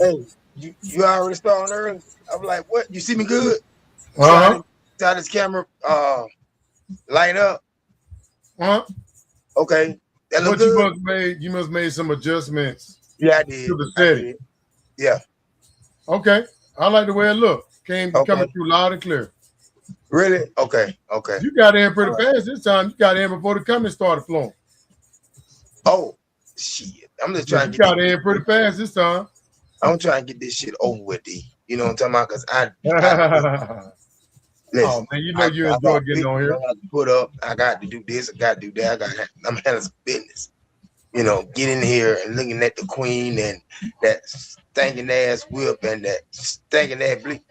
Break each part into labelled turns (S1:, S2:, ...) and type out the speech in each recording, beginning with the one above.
S1: Hey, you already starting early. I'm like, what? You see me good?
S2: Uh-huh.
S1: See how this camera light up?
S2: Uh-huh.
S1: Okay. That look
S2: But
S1: good?
S2: you must made some adjustments
S1: Yeah, I
S2: to
S1: did.
S2: the
S1: I
S2: setting.
S1: did. Yeah.
S2: Okay. I like the way it looked. Coming
S1: Okay.
S2: through loud and clear.
S1: Really? Okay. Okay.
S2: You got in pretty
S1: All right.
S2: fast this time. You got in before the comments started flowing.
S1: Oh, shit. I'm just
S2: Yeah,
S1: trying
S2: you
S1: to get
S2: got
S1: this.
S2: in pretty fast this time.
S1: I'm trying to get this shit over with, D. You know what I'm talking about? Because I
S2: Oh
S1: listen.
S2: man, you know
S1: I
S2: you enjoy
S1: got
S2: getting
S1: big
S2: on
S1: I
S2: here.
S1: got to put up. I got to do this. I got to do that. I'm handling some business. You know, get in here and looking at the queen and that stinking ass whip and that stinking ass bleep.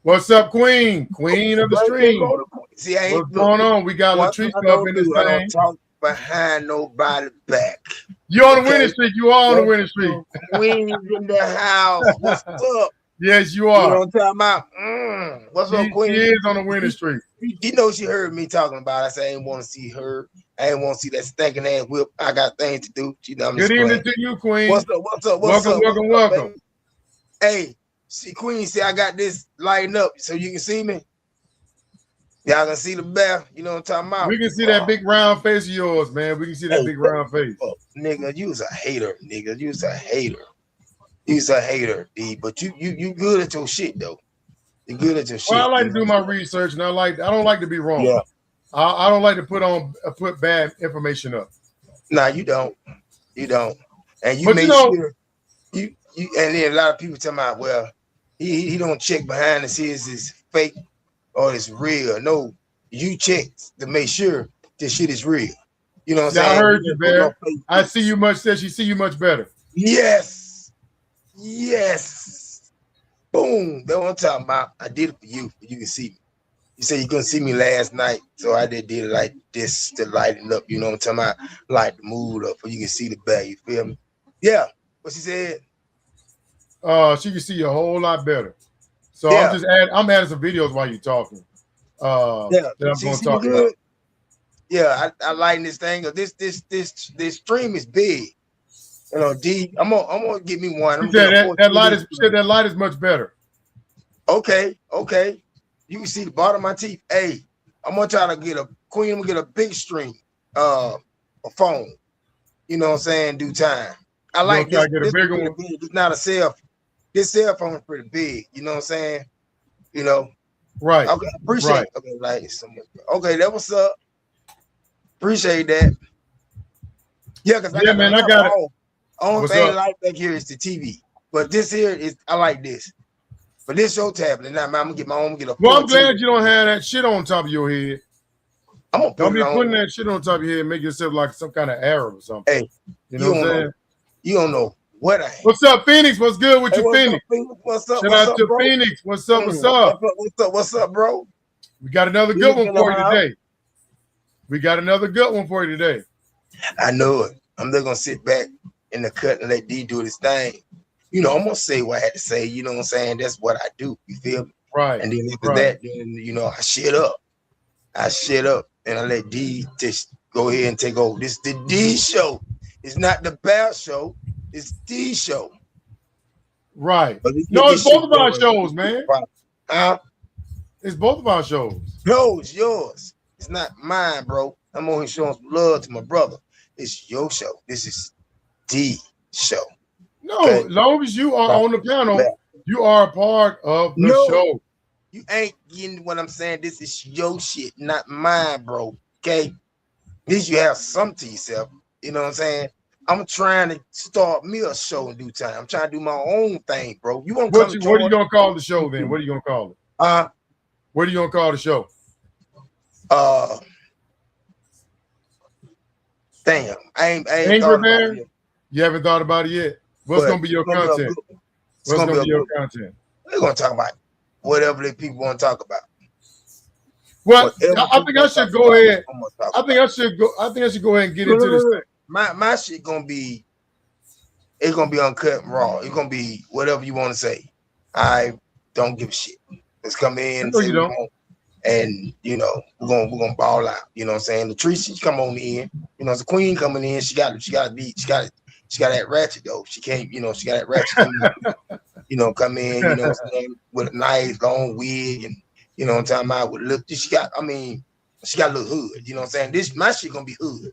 S2: What's up, Queen? Queen of the stream.
S1: See, I ain't
S2: What's
S1: look.
S2: going on? We got
S1: One thing
S2: Latrice
S1: I
S2: up
S1: don't
S2: in this
S1: do, I don't
S2: thing.
S1: talk behind nobody back.
S2: You on the
S1: Okay?
S2: winning streak. You are on the
S1: What's
S2: winning streak.
S1: up? Queen's in the house. What's up?
S2: Yes, you
S1: You know
S2: are.
S1: what I'm talking about? What's up,
S2: She
S1: Queen?
S2: is on the winning streak.
S1: You know she heard me talking about it. I said I ain't want to see her. I ain't want to see that stinking ass whip. I got things to do. You know, I'm
S2: Good
S1: just
S2: evening
S1: playing.
S2: to you, Queen.
S1: What's up? What's up? What's
S2: Welcome,
S1: up?
S2: welcome,
S1: What's up,
S2: welcome.
S1: baby? Hey, see, Queen, see, I got this lighting up so you can see me. Y'all can see the bear. You know what I'm talking about?
S2: We can see that big round face of yours, man. We can see that
S1: Hey,
S2: big round face.
S1: Nigga, you was a hater, nigga. You was a hater. You was a hater, D. But you good at your shit though. You good at your shit.
S2: Well, I like
S1: you
S2: to do
S1: know?
S2: my research, and I don't like to be wrong.
S1: Yeah.
S2: I don't like to put bad information up.
S1: Nah, you don't. You don't. And you
S2: But
S1: make
S2: you know,
S1: sure you and then a lot of people tell me, well, he don't check behind to see is this fake or it's real. No, you check to make sure this shit is real. You know what I'm
S2: I
S1: saying?
S2: heard you, Bear. I see you much. Said she see you much better.
S1: Yes. Yes. Boom. That's what I'm talking about. I did it for you. You can see me. You said you couldn't see me last night, so I did it like this to lighten up. You know what I'm talking about? Light the mood up, so you can see the back. You feel me? Yeah. What she said?
S2: She can see you a whole lot better. So
S1: Yeah.
S2: I'm adding some videos while you're talking. That I'm going to talk about.
S1: Yeah, I lighten this thing. This stream is big. You know, D. I'm gonna give me one.
S2: She said that light is much better.
S1: Okay. You can see the bottom of my teeth. Hey, I'm gonna try to get a Queen. I'm gonna get a big stream, a phone. You know what I'm saying? Due time. I like this.
S2: Get a bigger one.
S1: Big. It's not a cell. This cell phone is pretty big. You know what I'm saying? You know.
S2: Right.
S1: Okay. Appreciate. It. Okay. Like so much. Okay. That what's up. Appreciate that. Yeah, because I got it. Only thing I like back here is the TV. But this here is I like this. But this your tablet. Now I'm gonna get my own.
S2: Well, I'm glad you don't have that shit on top of your head.
S1: I'm gonna
S2: don't be putting that shit on top of your head and make yourself like some kind of Arab or something.
S1: Hey,
S2: you know what I'm saying?
S1: You don't know what I am.
S2: What's up, Phoenix? What's good with you, Phoenix?
S1: What's up?
S2: Shout out to Phoenix. What's up? What's up?
S1: What's up, bro?
S2: We got another good one for you today. We got another good one for you today.
S1: I know it. I'm just gonna sit back in the cut and let D do his thing. You know, I'm gonna say what I had to say. You know what I'm saying? That's what I do. You feel me?
S2: Right.
S1: And then after that, then you know, I shit up, and I let D just go ahead and take over. This is the D show. It's not the Bear show. It's D show.
S2: Right. No, it's both of our shows, man. It's both of our shows.
S1: No, it's yours. It's not mine, bro. I'm only showing some love to my brother. It's your show. This is D show.
S2: No, as long as you are on the panel, you are a part of the show.
S1: You ain't getting what I'm saying. This is your shit, not mine, bro. Okay? At least you have something to yourself. You know what I'm saying? I'm trying to start me a show in due time. I'm trying to do my own thing, bro. You want to
S2: What are you gonna call the show then? What are you gonna call it? What are you gonna call the show?
S1: Damn. I ain't
S2: Angry Bear? You haven't thought about it yet. What's gonna be your content? What's gonna be your content?
S1: We're gonna talk about whatever the people want to talk about.
S2: Well, I think I should go ahead. I think I should go ahead and get into this thing.
S1: My shit gonna be, it's gonna be uncut and raw. It's gonna be whatever you want to say. I don't give a shit. Let's come in.
S2: No, you don't.
S1: And you know, we're gonna ball out. You know what I'm saying? Latrice, she come on in. You know, it's a queen coming in. She gotta that ratchet though. She can't, she got that ratchet. Come in, with a nice long wig and I'm talking about with look. She got a little hood. You know what I'm saying? My shit gonna be hood.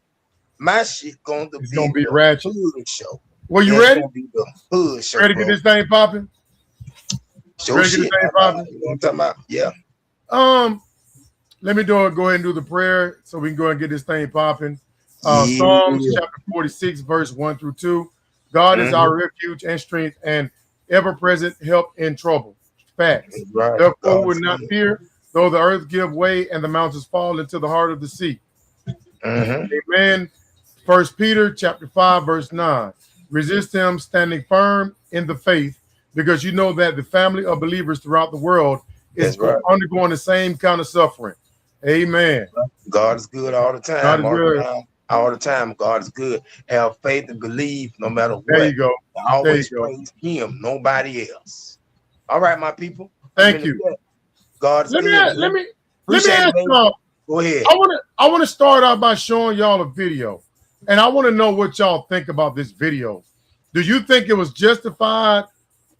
S1: My shit gonna
S2: be ratchet
S1: hood show.
S2: Well, you ready?
S1: Gonna be the hood show.
S2: Ready to get this thing popping?
S1: Ready to get this thing popping? You know what I'm talking about? Yeah.
S2: Let me go ahead and do the prayer so we can go ahead and get this thing popping. Psalms chapter 46, verse 1 through 2. God is our refuge and strength and ever-present help in trouble. Facts. Right. Therefore, we will not fear, though the earth give way and the mountains fall into the heart of the sea. Amen. 1 Peter chapter 5, verse 9. Resist him, standing firm in the faith, because you know that the family of believers throughout the world is undergoing the same kind of suffering. Amen.
S1: God is good all the time. God is good. All the time. God is good. Have faith and believe no matter what.
S2: There you go.
S1: Always praise him, nobody else. All right, my people.
S2: Thank you.
S1: God is good.
S2: Let me ask y'all.
S1: Go ahead.
S2: I want to start out by showing y'all a video. And I want to know what y'all think about this video. Do you think it was justified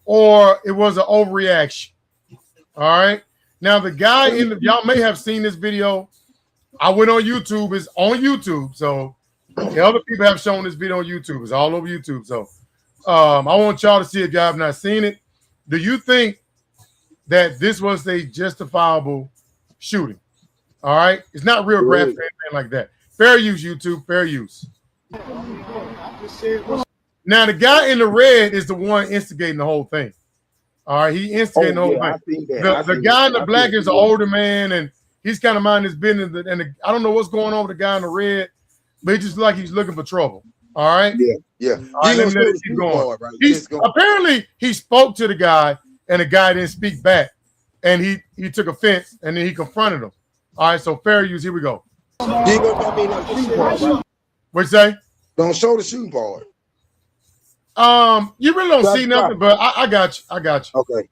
S2: or it was an overreaction? All right. Now, the guy y'all may have seen this video. I went on YouTube. It's on YouTube. So the other people have shown this video on YouTube. It's all over YouTube. So I want y'all to see if y'all have not seen it. Do you think that this was a justifiable shooting? All right. It's not real graphic or anything like that. Fair use, YouTube. Fair use. Now, the guy in the red is the one instigating the whole thing. All right, he instigated the whole thing. The guy in the black is an older man, and he's kind of minding his business. And I don't know what's going on with the guy in the red, but he just like he's looking for trouble. All right?
S1: Yeah.
S2: All right, let me keep going. Apparently, he spoke to the guy, and the guy didn't speak back. And he took offense, and then he confronted him. All right, so fair use. Here we go. What'd you say?
S1: Don't show the shooting part.
S2: You really don't see nothing, but I got you.
S1: Okay.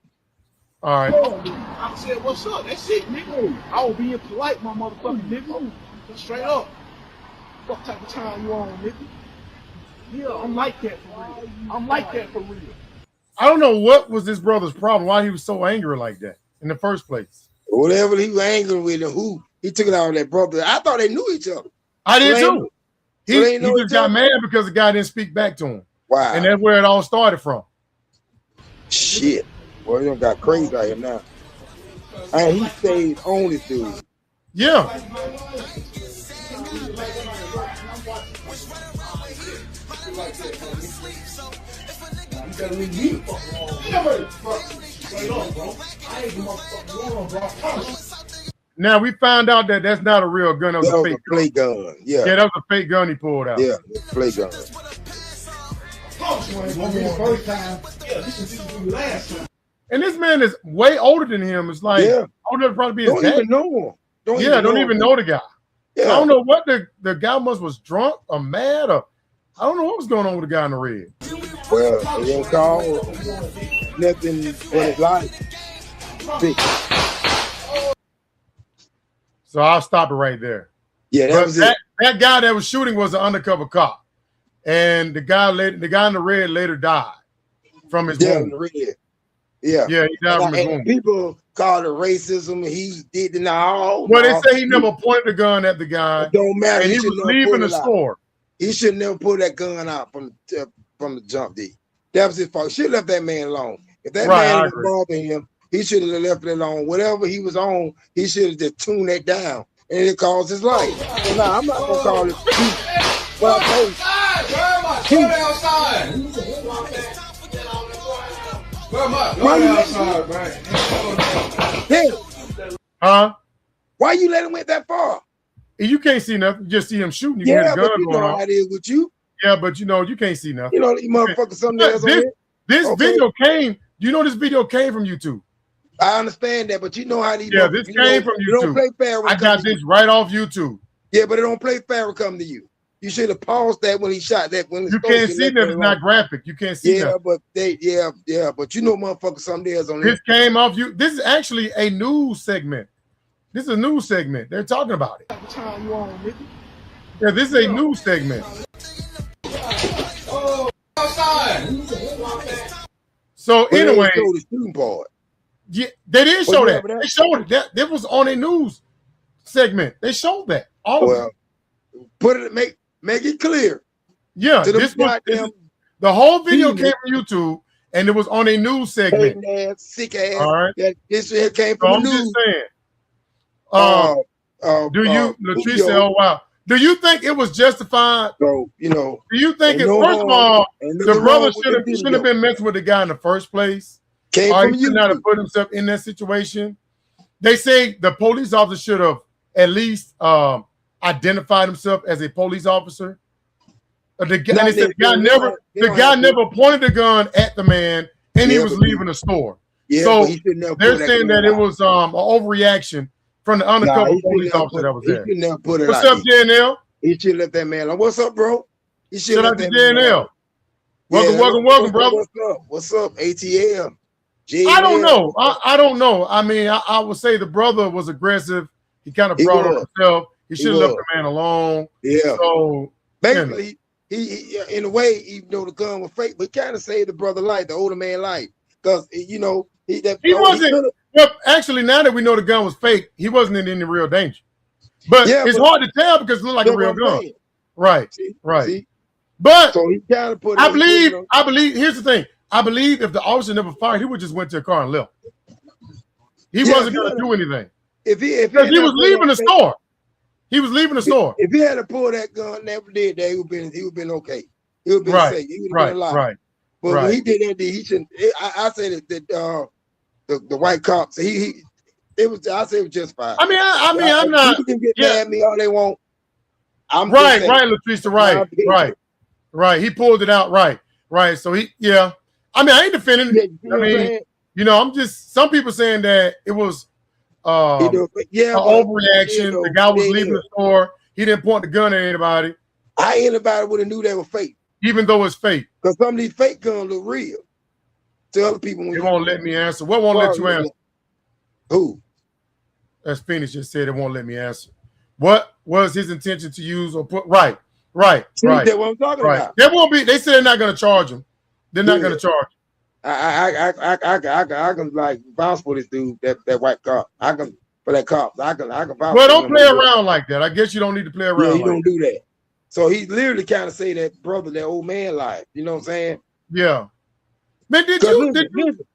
S2: All right.
S3: I said, what's up? That's it, nigga. I was being polite, my motherfucking nigga. Straight up. What type of time you on, nigga? Yeah, I'm like that for real.
S2: I don't know what was this brother's problem, why he was so angry like that in the first place.
S1: Whatever he was angry with and who, he took it out on that brother. I thought they knew each other.
S2: I did too. He just got mad because the guy didn't speak back to him.
S1: Wow.
S2: And that's where it all started from.
S1: Shit. Well, he got crazy out here now. And he stayed on this dude.
S2: Yeah. Now we found out that that's not a real gun. That was a fake
S1: play gun. Yeah,
S2: that was a fake gun he pulled out.
S1: Yeah, play gun.
S2: And this man is way older than him. It's like I would never probably be his dad.
S1: Even know him.
S2: Don't even know the guy. Yeah. I don't know what the guy was drunk or mad or I don't know what was going on with the guy in the red.
S1: Well, they don't call nothing in his life.
S2: So I'll stop it right there.
S1: Yeah,
S2: that guy that was shooting was an undercover cop, and the guy in the red later died from his wound.
S1: Yeah,
S2: he died from his wound.
S1: People call it racism. He did
S2: Well, they say he never pointed a gun at the guy.
S1: It don't matter.
S2: And he was leaving the store.
S1: He should never pull that gun out from the jump. That was his fault. Should have left that man alone. If that man was bothering him, he should have left it alone. Whatever he was on, he should have just tuned that down, and it caused his life. So now I'm not gonna call it. Well,
S2: Huh?
S1: Why you let him went that far?
S2: You can't see nothing. You just see him shooting. You can hear the gun going off.
S1: How it is with you.
S2: Yeah, but you can't see nothing.
S1: You motherfuckers something else on here.
S2: This video came. This video came from YouTube.
S1: I understand that, but you know how these.
S2: Yeah, this came from YouTube.
S1: You don't play fair.
S2: I got this right off YouTube.
S1: Yeah, but it don't play fair when it come to you. You should have paused that when he shot that. When
S2: you can't see that it's not graphic. You can't see that.
S1: But but motherfuckers something else on
S2: this came off you. This is actually a news segment. This is a news segment. They're talking about it. Yeah, this is a news segment. So
S1: But
S2: anyway,
S1: they showed the shooting part.
S2: yeah, they did show
S1: yeah,
S2: that.
S1: but
S2: They showed it. That was on a news segment. They showed that. All of it.
S1: Well, put it make it clear.
S2: Yeah,
S1: To them
S2: this was
S1: goddamn
S2: the whole video
S1: demons.
S2: came from YouTube, and it was on a news segment.
S1: hating ass, sick ass.
S2: All right.
S1: That this shit came
S2: So
S1: from
S2: I'm
S1: the
S2: just
S1: news.
S2: saying. Do you, Latrice?
S1: Julio.
S2: Oh wow. Do you think it was justified?
S1: So you know,
S2: Do you think it?
S1: ain't no
S2: First of
S1: harm,
S2: all,
S1: ain't
S2: the
S1: nothing
S2: brother
S1: wrong with the
S2: shouldn't
S1: video.
S2: have been messing with the guy in the first place.
S1: Came
S2: Or
S1: from
S2: he should not have
S1: YouTube.
S2: put himself in that situation. They say the police officer should have at least identified himself as a police officer. The guy, and they said the guy never pointed the gun at the man, and he was leaving the store.
S1: Yeah,
S2: So
S1: but he shouldn't have
S2: they're
S1: put
S2: saying that it was an overreaction from the undercover police officer that was there.
S1: He shouldn't have put it
S2: What's
S1: out
S2: up, JNL?
S1: He should have let that man alone. What's up, bro? He should
S2: Shout
S1: have
S2: out to
S1: let that man
S2: JNL.
S1: alone.
S2: Welcome, brother.
S1: What's up, ATL?
S2: I don't know. I don't know. I mean, I would say the brother was aggressive. He kind of brought it himself. He should have left the man alone.
S1: Yeah.
S2: So
S1: basically, he in a way, even though the gun was fake, but he kind of saved the brother life, the older man life, because he
S2: wasn't. Well, actually, now that we know the gun was fake, he wasn't in any real danger. But it's hard to tell because it looked like a real gun. Right. See? But
S1: so he kind of put.
S2: I believe. Here's the thing. I believe if the officer never fired, he would just went to a car and left. He wasn't going to do anything. Because he was leaving the store. He was leaving the store.
S1: If he had to pull that gun, never did that, he would have been okay. He would have been safe. He would have been alive. But when he did that, he shouldn't. I say that the white cops. I say it was justified.
S2: I mean, I'm not.
S1: People can get mad at me all they want. I'm
S2: right, Latrice, right. He pulled it out, right. So I mean, I ain't defending it. I mean, I'm just. Some people saying that it was an overreaction. The guy was leaving the store. He didn't point the gun at anybody.
S1: Anybody would have knew they were fake,
S2: even though it's fake.
S1: Because some of these fake guns look real to other people.
S2: It won't let me answer. What won't let you answer?
S1: Who?
S2: As Phoenix just said, it won't let me answer. What was his intention to use or put? Right.
S1: That's what I'm talking about.
S2: There won't be. They said they're not going to charge him. They're not going to charge him.
S1: I can like bounce for this dude, that white cop. I can for that cop. I can bounce.
S2: Well, don't play around like that. I guess you don't need to play around.
S1: Yeah, you don't do that. So he literally kind of say that brother, that old man life. You know what I'm saying?
S2: Yeah. Man, did you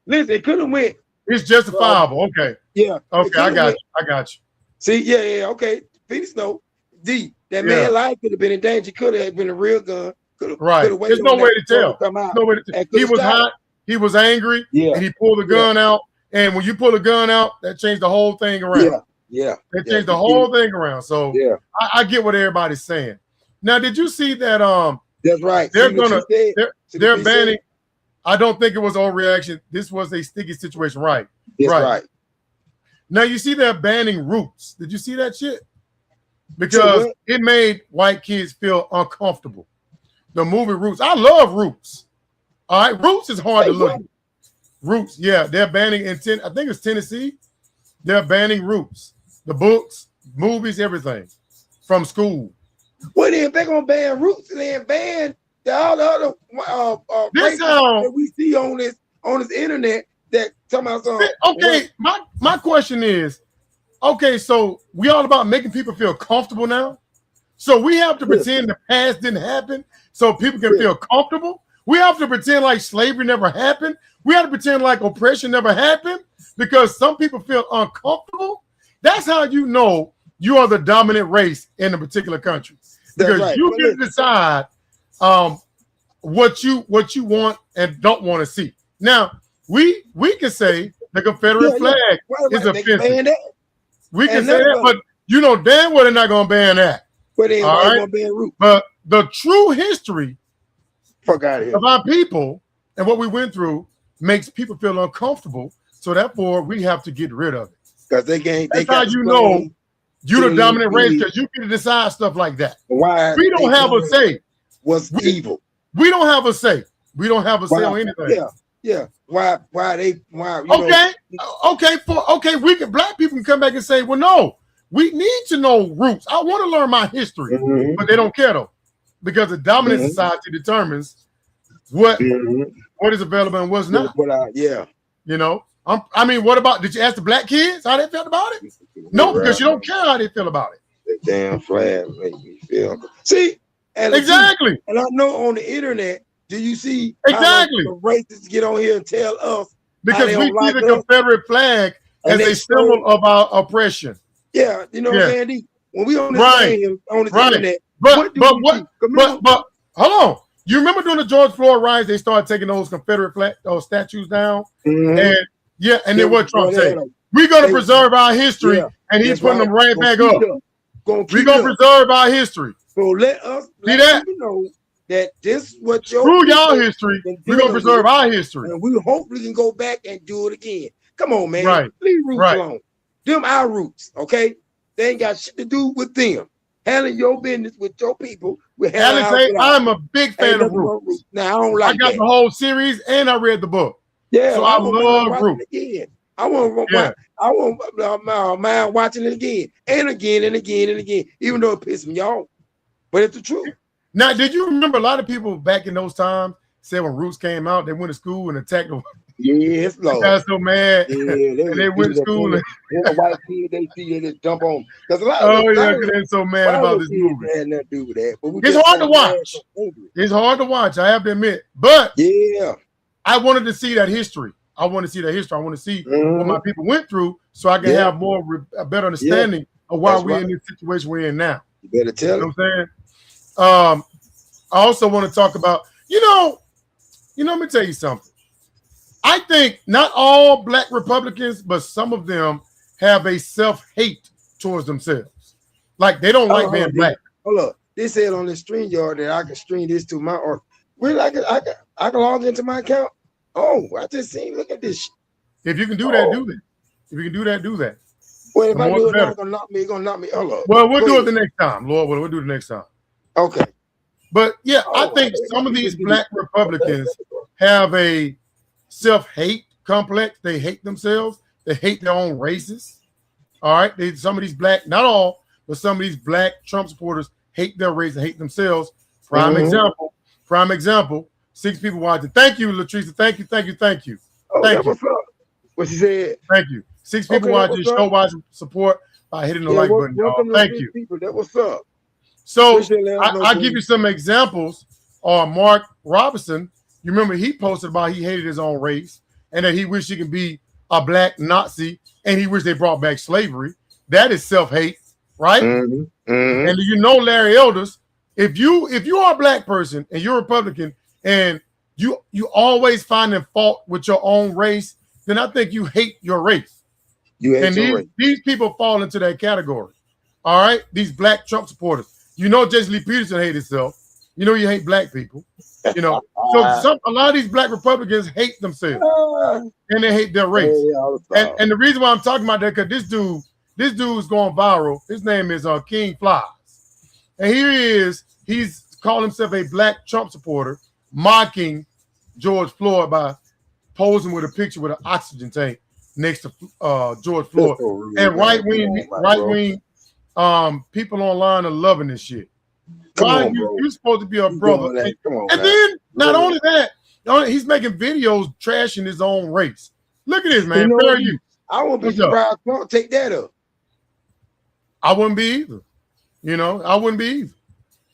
S1: listen? It could have went.
S2: It's justifiable. Okay.
S1: Yeah.
S2: Okay, I got you.
S1: See, yeah. Okay. Phoenix, no. That man life could have been in danger. Could have been a real gun.
S2: Right. There's no way to tell. No way to tell. He was hot. He was angry.
S1: Yeah.
S2: And he pulled the gun out. And when you pull the gun out, that changed the whole thing around.
S1: Yeah.
S2: That changed the whole thing around. So I get what everybody's saying. Now, did you see that?
S1: That's right.
S2: They're banning. I don't think it was overreaction. This was a sticky situation, right?
S1: That's right.
S2: Now you see they're banning Roots. Did you see that shit? Because it made white kids feel uncomfortable. The movie Roots. I love Roots. All right, Roots is hard to look at. Roots, yeah, they're banning I think it's Tennessee. They're banning Roots. The books, movies, everything from school.
S1: Well, then they're gonna ban Roots and then ban all the other that we see on this internet that talking about something.
S2: Okay, my question is, okay, so we all about making people feel comfortable now. So we have to pretend the past didn't happen so people can feel comfortable. We have to pretend like slavery never happened. We have to pretend like oppression never happened because some people feel uncomfortable. That's how you know you are the dominant race in a particular country. Because you get to decide what you want and don't want to see. Now, we can say the Confederate flag is offensive. We can say that, but you know damn well they're not going to ban that.
S1: But they ain't going to ban Roots.
S2: But the true history
S1: of
S2: our people and what we went through makes people feel uncomfortable. So therefore, we have to get rid of it.
S1: Because that's
S2: how you know you're the dominant race, because you can decide stuff like that.
S1: Why
S2: we don't have a say.
S1: What's evil?
S2: We don't have a say. We don't have a say on anything.
S1: Yeah. Why?
S2: Okay. We can. Black people can come back and say, well, no, we need to know roots. I want to learn my history, but they don't care though, because the dominant society determines what is available and what's not.
S1: Yeah.
S2: You know, I mean, what about? Did you ask the black kids how they felt about it? No, because you don't care how they feel about it.
S1: That damn flag make me feel. See,
S2: exactly.
S1: And I know on the internet, do you see
S2: exactly
S1: how the racists get on here and tell us
S2: because we see the Confederate flag as a symbol of our oppression.
S1: Yeah, you know what I'm saying? When we on this internet,
S2: but hold on. You remember during the George Floyd riots, they started taking those Confederate flag, those statues down, and then what Trump said? We're gonna preserve our history, and he's putting them right back up. We're gonna preserve our history.
S1: So let us
S2: see that
S1: know that this what your
S2: through y'all history. We're gonna preserve our history,
S1: and we hopefully can go back and do it again. Come on, man.
S2: Right.
S1: Leave roots alone. Them our roots, okay? They ain't got shit to do with them. Handling your business with your people.
S2: Alex, I'm a big fan of Roots.
S1: Now I don't like.
S2: I got the whole series and I read the book.
S1: Yeah,
S2: so I love Roots.
S1: I want mind watching it again and again and again and again, even though it pissed me off. But it's the truth.
S2: Now, did you remember a lot of people back in those times said when Roots came out, they went to school and attacked them?
S1: Yes, Lord.
S2: They got so mad.
S1: Yeah,
S2: they went to school.
S1: And white kids, they see they just jump on.
S2: They're so mad about this movie.
S1: Had nothing to do with that. But
S2: it's hard to watch. It's hard to watch. I have to admit. But
S1: yeah,
S2: I wanted to see that history. I want to see that history. I want to see what my people went through, so I can have a better understanding of why we're in this situation we're in now.
S1: You better tell
S2: you know what I'm saying. I also want to talk about, let me tell you something. I think not all black Republicans, but some of them have a self-hate towards themselves. Like they don't like being black.
S1: Hold up. They said on the StreamYard that I can stream this to my art. Really, I can log into my account. Oh, I just seen. Look at this.
S2: If you can do that, do that. If you can do that, do that.
S1: Well, if I do it, it's gonna knock me. It's gonna knock me. Hold up.
S2: Well, we'll do it the next time, Lord. We'll do it the next time.
S1: Okay.
S2: But yeah, I think some of these black Republicans have a self-hate complex. They hate themselves. They hate their own races. All right. Some of these black, not all, but some of these black Trump supporters hate their race and hate themselves. Prime example. 6 people watching. Thank you, Latricia. Thank you. Thank you. Thank you.
S1: What's up? What she said.
S2: Thank you. 6 people watching. Show watch support by hitting the like button. Thank you.
S1: People. That what's up.
S2: So I'll give you some examples. Mark Robinson, you remember he posted about he hated his own race and that he wished he could be a black Nazi and he wished they brought back slavery. That is self-hate, right? And do you know Larry Elders? If you are a black person and you're a Republican and you always finding fault with your own race, then I think you hate your race. These people fall into that category. All right, these black Trump supporters. You know, Jesse Lee Peterson hates himself. You know, you hate black people. You know, so a lot of these black Republicans hate themselves and they hate their race. And the reason why I'm talking about that because this dude's going viral. His name is King Flies, and here he is. He's called himself a black Trump supporter, mocking George Floyd by posing with a picture with an oxygen tank next to George Floyd. And right wing people online are loving this shit. Why you're supposed to be a brother? And then not only that, he's making videos trashing his own race. Look at this, man. Fair use.
S1: I won't be surprised Trump take that up.
S2: I wouldn't be either. You know, I wouldn't be either.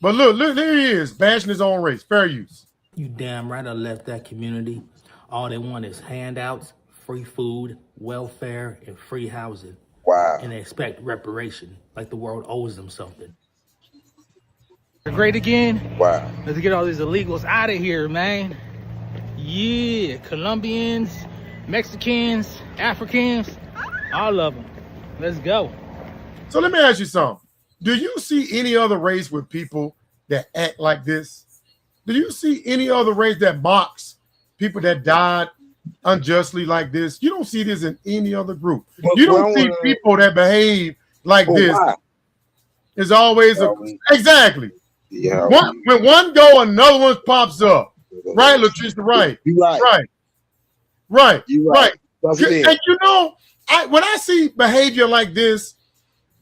S2: But look, there he is, bashing his own race. Fair use.
S4: You damn right I left that community. All they want is handouts, free food, welfare, and free housing.
S1: Wow.
S4: And they expect reparation, like the world owes them something.
S5: Great again.
S1: Wow.
S5: Let's get all these illegals out of here, man. Yeah, Colombians, Mexicans, Africans, all of them. Let's go.
S2: So let me ask you something. Do you see any other race with people that act like this? Do you see any other race that mocks people that died unjustly like this? You don't see this in any other group. You don't see people that behave like this.
S1: Why?
S2: It's always exactly.
S1: Yeah.
S2: When one go, another one pops up. Right, Latricia? Right.
S1: You're right.
S2: Right.
S1: You're right.
S2: And you know, when I see behavior like this,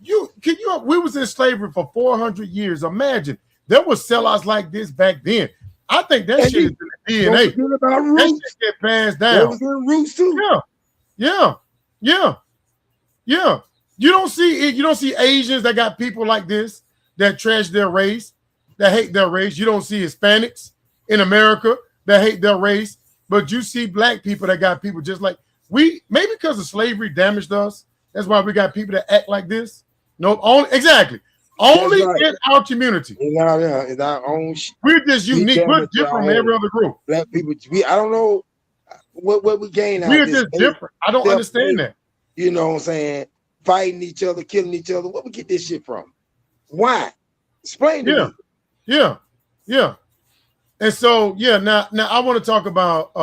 S2: we was in slavery for 400 years. Imagine there were sellouts like this back then. I think that shit is in the DNA.
S1: Don't forget about
S2: That
S1: roots.
S2: shit get passed
S1: That
S2: down.
S1: was in roots too.
S2: Yeah. You don't see it. You don't see Asians that got people like this that trash their race, that hate their race. You don't see Hispanics in America that hate their race, but you see black people that got people just like we. Maybe because of slavery damaged us. That's why we got people that act like this. No, only exactly. Only
S1: right.
S2: in our community.
S1: In our own
S2: We're just unique. We're different from every other group.
S1: black people. I don't know what we gain out
S2: We're
S1: of this.
S2: just different. I don't understand that.
S1: You know what I'm saying? Fighting each other, killing each other. Where we get this shit from? Why? Explain to me.
S2: Yeah. And so, now I want to talk about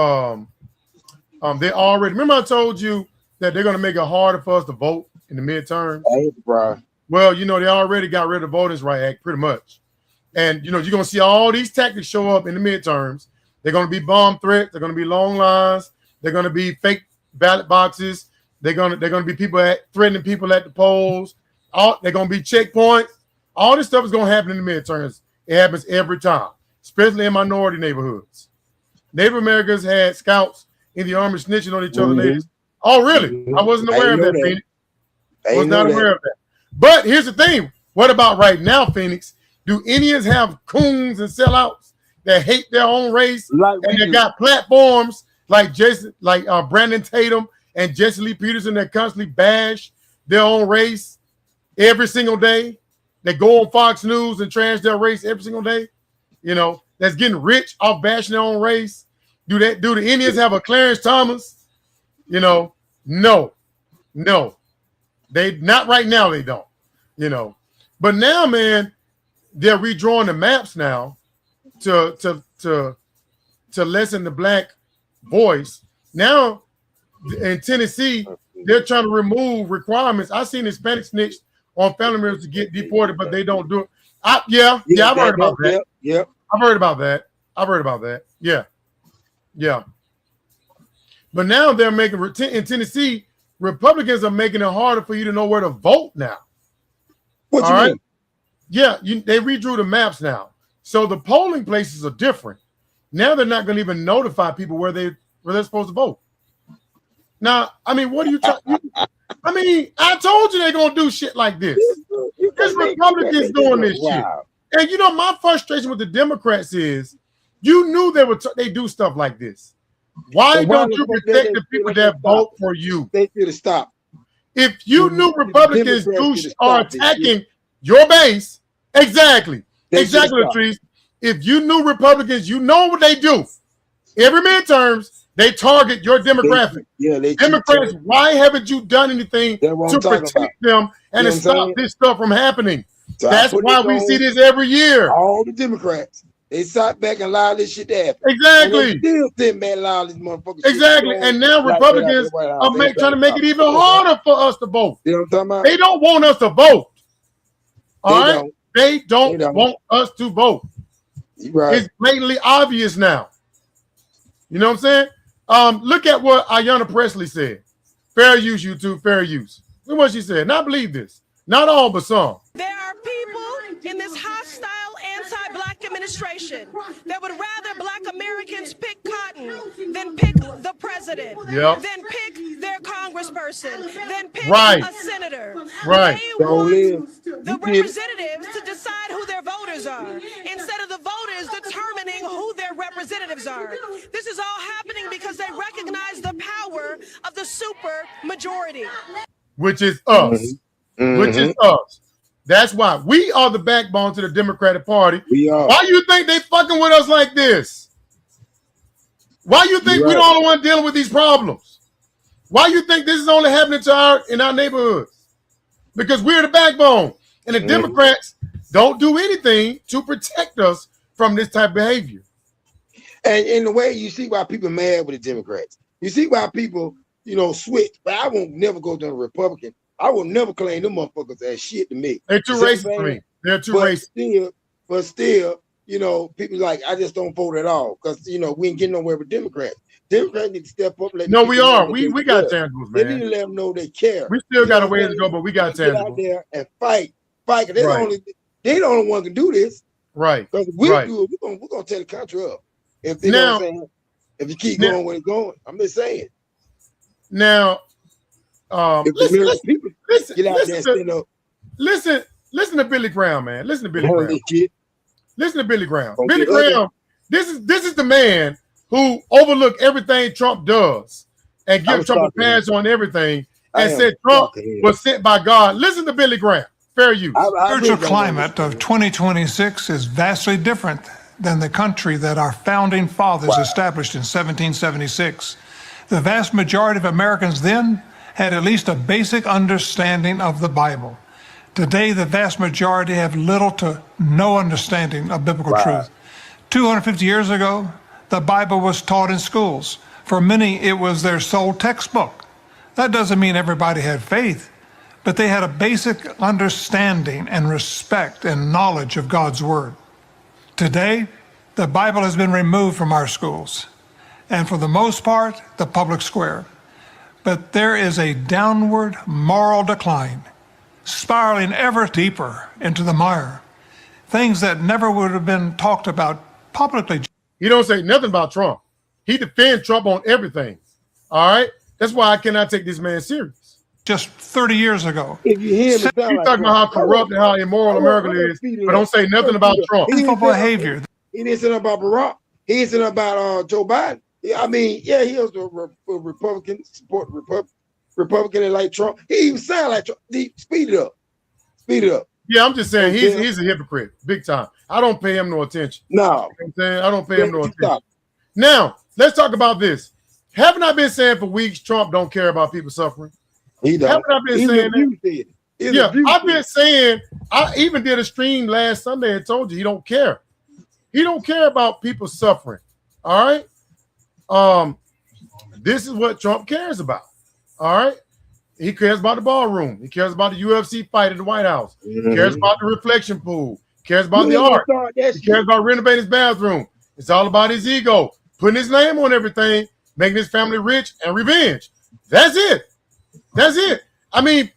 S2: they already remember I told you that they're gonna make it harder for us to vote in the midterms.
S1: Hey, bro.
S2: Well, they already got rid of the Voters' Right Act pretty much. And you're gonna see all these tactics show up in the midterms. They're gonna be bomb threats, they're gonna be long lines, they're gonna be fake ballot boxes, they're gonna be people threatening people at the polls, they're gonna be checkpoints. All this stuff is gonna happen in the midterms. It happens every time, especially in minority neighborhoods. Native Americans had scouts in the army snitching on each other. Natives. Oh, really? I wasn't aware of that, Phoenix. I was not aware of that. But here's the thing. What about right now, Phoenix? Do Indians have coons and sellouts that hate their own race and they got platforms like Brandon Tatum and Jesse Lee Peterson that constantly bash their own race every single day? They go on Fox News and trash their race every single day. That's getting rich off bashing their own race. Do the Indians have a Clarence Thomas? No. They not right now, they don't, But now, man, they're redrawing the maps now to lessen the black voice. Now in Tennessee, they're trying to remove requirements. I've seen Hispanic snitch on family members to get deported, but they don't do it. I've heard about that.
S1: Yeah.
S2: I've heard about that. Yeah. But now they're making in Tennessee, Republicans are making it harder for you to know where to vote now.
S1: What you mean?
S2: Yeah, they redrew the maps now. So the polling places are different. Now they're not going to even notify people where they're supposed to vote. Now, what are you talking? I told you they're going to do shit like this. There's Republicans doing this shit. And my frustration with the Democrats is, you knew they do stuff like this. Why don't you protect the people that vote for you?
S1: They should have stopped.
S2: If you knew Republicans are attacking your base, exactly, Latrice. If you knew Republicans, you know what they do. Every midterms, they target your demographic. Democrats, why haven't you done anything to protect them and to stop this stuff from happening? So that's why we see this every year.
S1: All the Democrats, they sat back and allowed this shit to happen.
S2: Exactly.
S1: And they still sit back and allow these motherfuckers.
S2: Exactly. And now Republicans are trying to make it even harder for us to vote.
S1: You know what I'm talking about?
S2: They don't want us to vote. All right? They don't want us to vote.
S1: Right.
S2: It's blatantly obvious now. You know what I'm saying? Look at what Ayanna Pressley said. Fair use, YouTube, fair use. Look what she said. And I believe this. Not all, but some.
S6: There are people in this hostile anti-black administration that would rather black Americans pick cotton than pick the president, than pick their congressperson, than pick a senator.
S2: Right.
S6: They want the representatives to decide who their voters are, instead of the voters determining who their representatives are. This is all happening because they recognize the power of the super majority.
S2: Which is us. Which is us. That's why we are the backbone to the Democratic Party.
S1: We are.
S2: Why you think they fucking with us like this? Why you think we're the only one dealing with these problems? Why you think this is only happening in our neighborhoods? Because we're the backbone. And the Democrats don't do anything to protect us from this type of behavior.
S1: And in the way you see why people are mad with the Democrats. You see why people, switch. But I won't never go to a Republican. I will never claim them motherfuckers as shit to me.
S2: They're too racist for me. They're too racist.
S1: But still, people like, I just don't vote at all. Because, we ain't getting nowhere with Democrats. Democrats need to step up.
S2: No, we are. We got tangibles, man.
S1: They need to let them know they care.
S2: We still got a ways to go, but we got tangibles.
S1: Get out there and fight. Because they the only one can do this.
S2: Right.
S1: Because if we do it, we're gonna tear the country up. If they
S2: Now-
S1: know what I'm saying, if you keep going where it's going, I'm just saying.
S2: Now,
S1: If the American people get out there and stand up,
S2: listen to Billy Graham, man. Listen to Billy
S1: hold
S2: Graham.
S1: this shit.
S2: Listen to Billy Graham.
S1: Don't
S2: Billy
S1: get ugly.
S2: Graham. This is the man who overlooked everything Trump does and
S1: I
S2: gives
S1: was
S2: Trump a
S1: talking to
S2: pass on everything
S1: I
S2: and
S1: am
S2: said Trump
S1: talking to him.
S2: was sent by God. Listen to Billy Graham. Fair use.
S1: I
S7: The
S1: really
S7: spiritual
S1: don't
S7: climate of
S1: understand.
S7: 2026 is vastly different than the country that our founding fathers established in 1776. The vast majority of Americans then had at least a basic understanding of the Bible. Today, the vast majority have little to no understanding of biblical truth. 250 years ago, the Bible was taught in schools. For many, it was their sole textbook. That doesn't mean everybody had faith, but they had a basic understanding and respect and knowledge of God's Word. Today, the Bible has been removed from our schools, and for the most part, the public square. But there is a downward moral decline, spiraling ever deeper into the mire. Things that never would have been talked about publicly.
S2: He don't say nothing about Trump. He defends Trump on everything. All right? That's why I cannot take this man serious.
S7: Just 30 years ago.
S1: If you hear me,
S2: He's talking about how corrupt and how immoral America is, but don't say nothing about Trump.
S7: Sinful behavior.
S1: He didn't say nothing about Barack. He didn't say nothing about Joe Biden. Yeah, I mean, yeah, he was a Republican, support Republican and like Trump. He even sound like Trump. Speed it up. Speed it up.
S2: Yeah, I'm just saying he's a hypocrite, big time. I don't pay him no attention.
S1: No.
S2: You know what I'm saying? I don't pay him no attention.
S1: Stop.
S2: Now, let's talk about this. Haven't I been saying for weeks Trump don't care about people suffering?
S1: He don't.
S2: Haven't I been saying that? Yeah, I've been saying, I even did a stream last Sunday and told you he don't care. He don't care about people suffering. All right. This is what Trump cares about. All right. He cares about the ballroom. He cares about the UFC fight at the White House. He cares about the reflection pool. He cares about the art. He cares about renovating his bathroom. It's all about his ego, putting his name on everything, making his family rich, and revenge. That's it. That's it. I mean,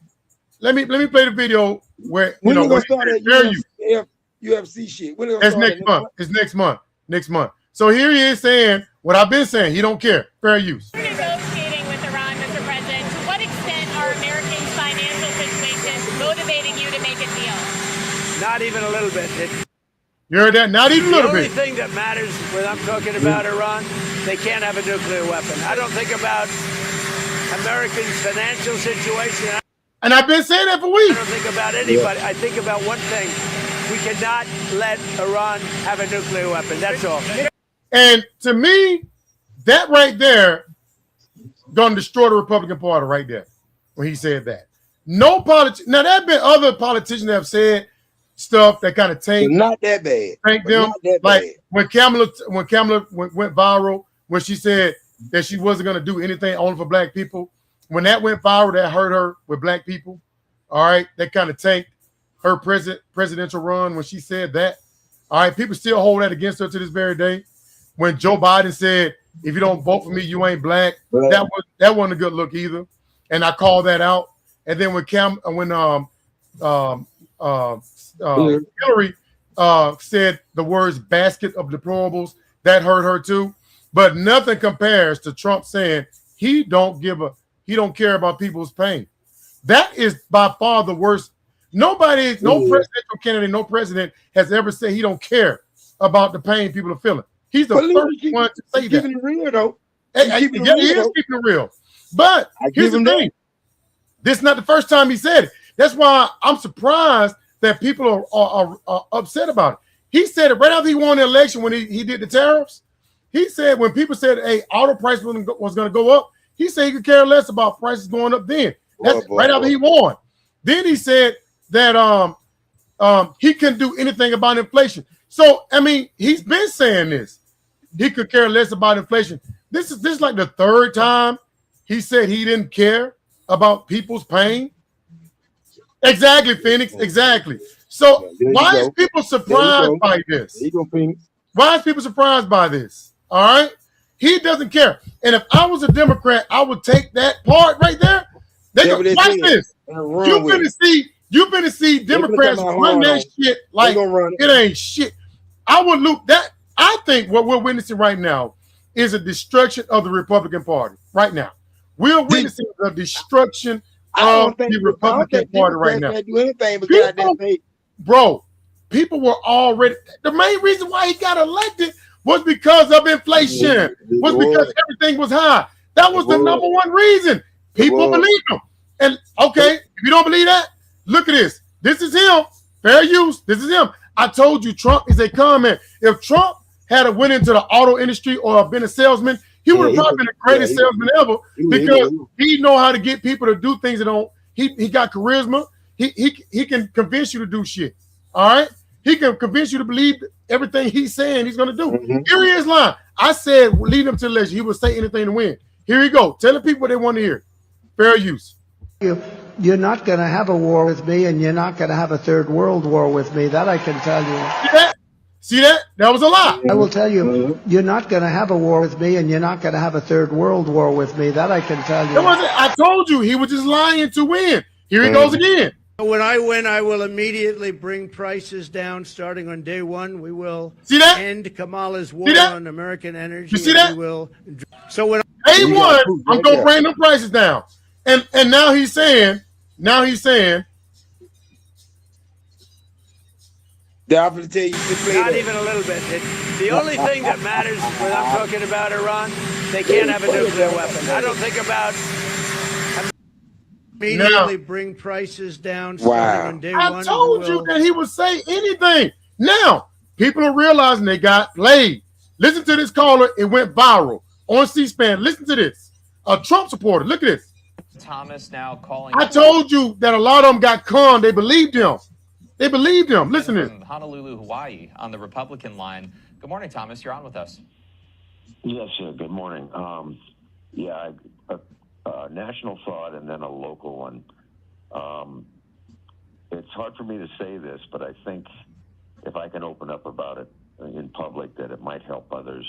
S2: let me play the video where
S1: When you gonna
S2: where
S1: start that UFC shit? When
S2: it's next month. It's next month. Next month. So here he is saying what I've been saying. He don't care. Fair use.
S8: You're negotiating with Iran, Mr. President. To what extent are Americans' financial situations motivating you to make a deal?
S9: Not even a little bit.
S2: You heard that? Not even a little
S9: The only
S2: bit.
S9: thing that matters when I'm talking about Iran, they can't have a nuclear weapon. I don't think about Americans' financial situation.
S2: And I've been saying that for
S9: I
S2: weeks.
S9: don't think about anybody. I think about one thing. We cannot let Iran have a nuclear weapon. That's all.
S2: And to me, that right there gonna destroy the Republican Party right there when he said that. No politician. Now there have been other politicians that have said stuff that kind of tank.
S1: Not that bad.
S2: Tank
S1: But
S2: them.
S1: not that
S2: Like
S1: bad.
S2: when Kamala went viral, when she said that she wasn't gonna do anything only for black people. When that went viral, that hurt her with black people. All right, that kind of tanked her presidential run when she said that. All right, people still hold that against her to this very day. When Joe Biden said, "If you don't vote for me, you ain't black,"
S1: Right.
S2: that wasn't a good look either, and I called that out. And then when Hillary said the words "basket of deplorables," that hurt her too. But nothing compares to Trump saying he don't care about people's pain. That is by far the worst. No presidential candidate, no president has ever said he don't care about the pain people are feeling. He's the first one to say that.
S1: Keeping it real though.
S2: He is keeping it real. But here's the thing. This is not the first time he said it. That's why I'm surprised that people are upset about it. He said it right after he won the election when he did the tariffs. He said when people said, "Hey, auto price was going to go up," he said he could care less about prices going up then. That's right after he won. Then he said that he couldn't do anything about inflation. So, I mean, he's been saying this. He could care less about inflation. This is like the third time he said he didn't care about people's pain. Exactly, Phoenix. Exactly. So why is people surprised by this? Why is people surprised by this? All right. He doesn't care. And if I was a Democrat, I would take that part right there. Watch this. You're gonna see Democrats run that shit like it ain't shit. I would loop that. I I think what we're witnessing right now is a destruction of the Republican Party. Right now, we're witnessing the destruction of the Republican Party right now.
S1: Do anything but goddamn pay.
S2: Bro, people were already. The main reason why he got elected was because of inflation. Was because everything was high. That was the number one reason. People believe him. And okay, if you don't believe that, look at this. This is him. Fair use. This is him. I told you, Trump is a con man. If Trump had went into the auto industry or been a salesman, he would have probably been the greatest salesman ever because he know how to get people to do things that don't. He got charisma. He can convince you to do shit. All right, he can convince you to believe everything he's saying he's going to do. Here he is lying. I said lead him to the election. He would say anything to win. Here you go. Tell the people what they want to hear. Fair use.
S10: You're not going to have a war with me, and you're not going to have a third world war with me. That I can tell you.
S2: See that? See that? That was a lie.
S10: I will tell you, you're not going to have a war with me, and you're not going to have a third world war with me. That I can tell you.
S2: I told you he was just lying to win. Here he goes again.
S9: When I win, I will immediately bring prices down. Starting on day one, we will end Kamala's war on American energy.
S2: You see that?
S9: So when
S2: day one, I'm gonna bring them prices down. And now he's saying.
S1: Did I tell you
S9: not even a little bit. The only thing that matters when I'm talking about Iran, they can't have a nuclear weapon. I don't think about immediately bring prices down. Starting on day one.
S2: I told you that he would say anything. Now, people are realizing they got played. Listen to this caller. It went viral on C-SPAN. Listen to this. A Trump supporter. Look at this.
S11: Thomas now calling.
S2: I told you that a lot of them got conned. They believed him. They believed him. Listen to this.
S11: From Honolulu, Hawaii, on the Republican line. Good morning, Thomas. You're on with us.
S12: Yes, sir. Good morning. A national thought and then a local one. It's hard for me to say this, but I think if I can open up about it in public, that it might help others.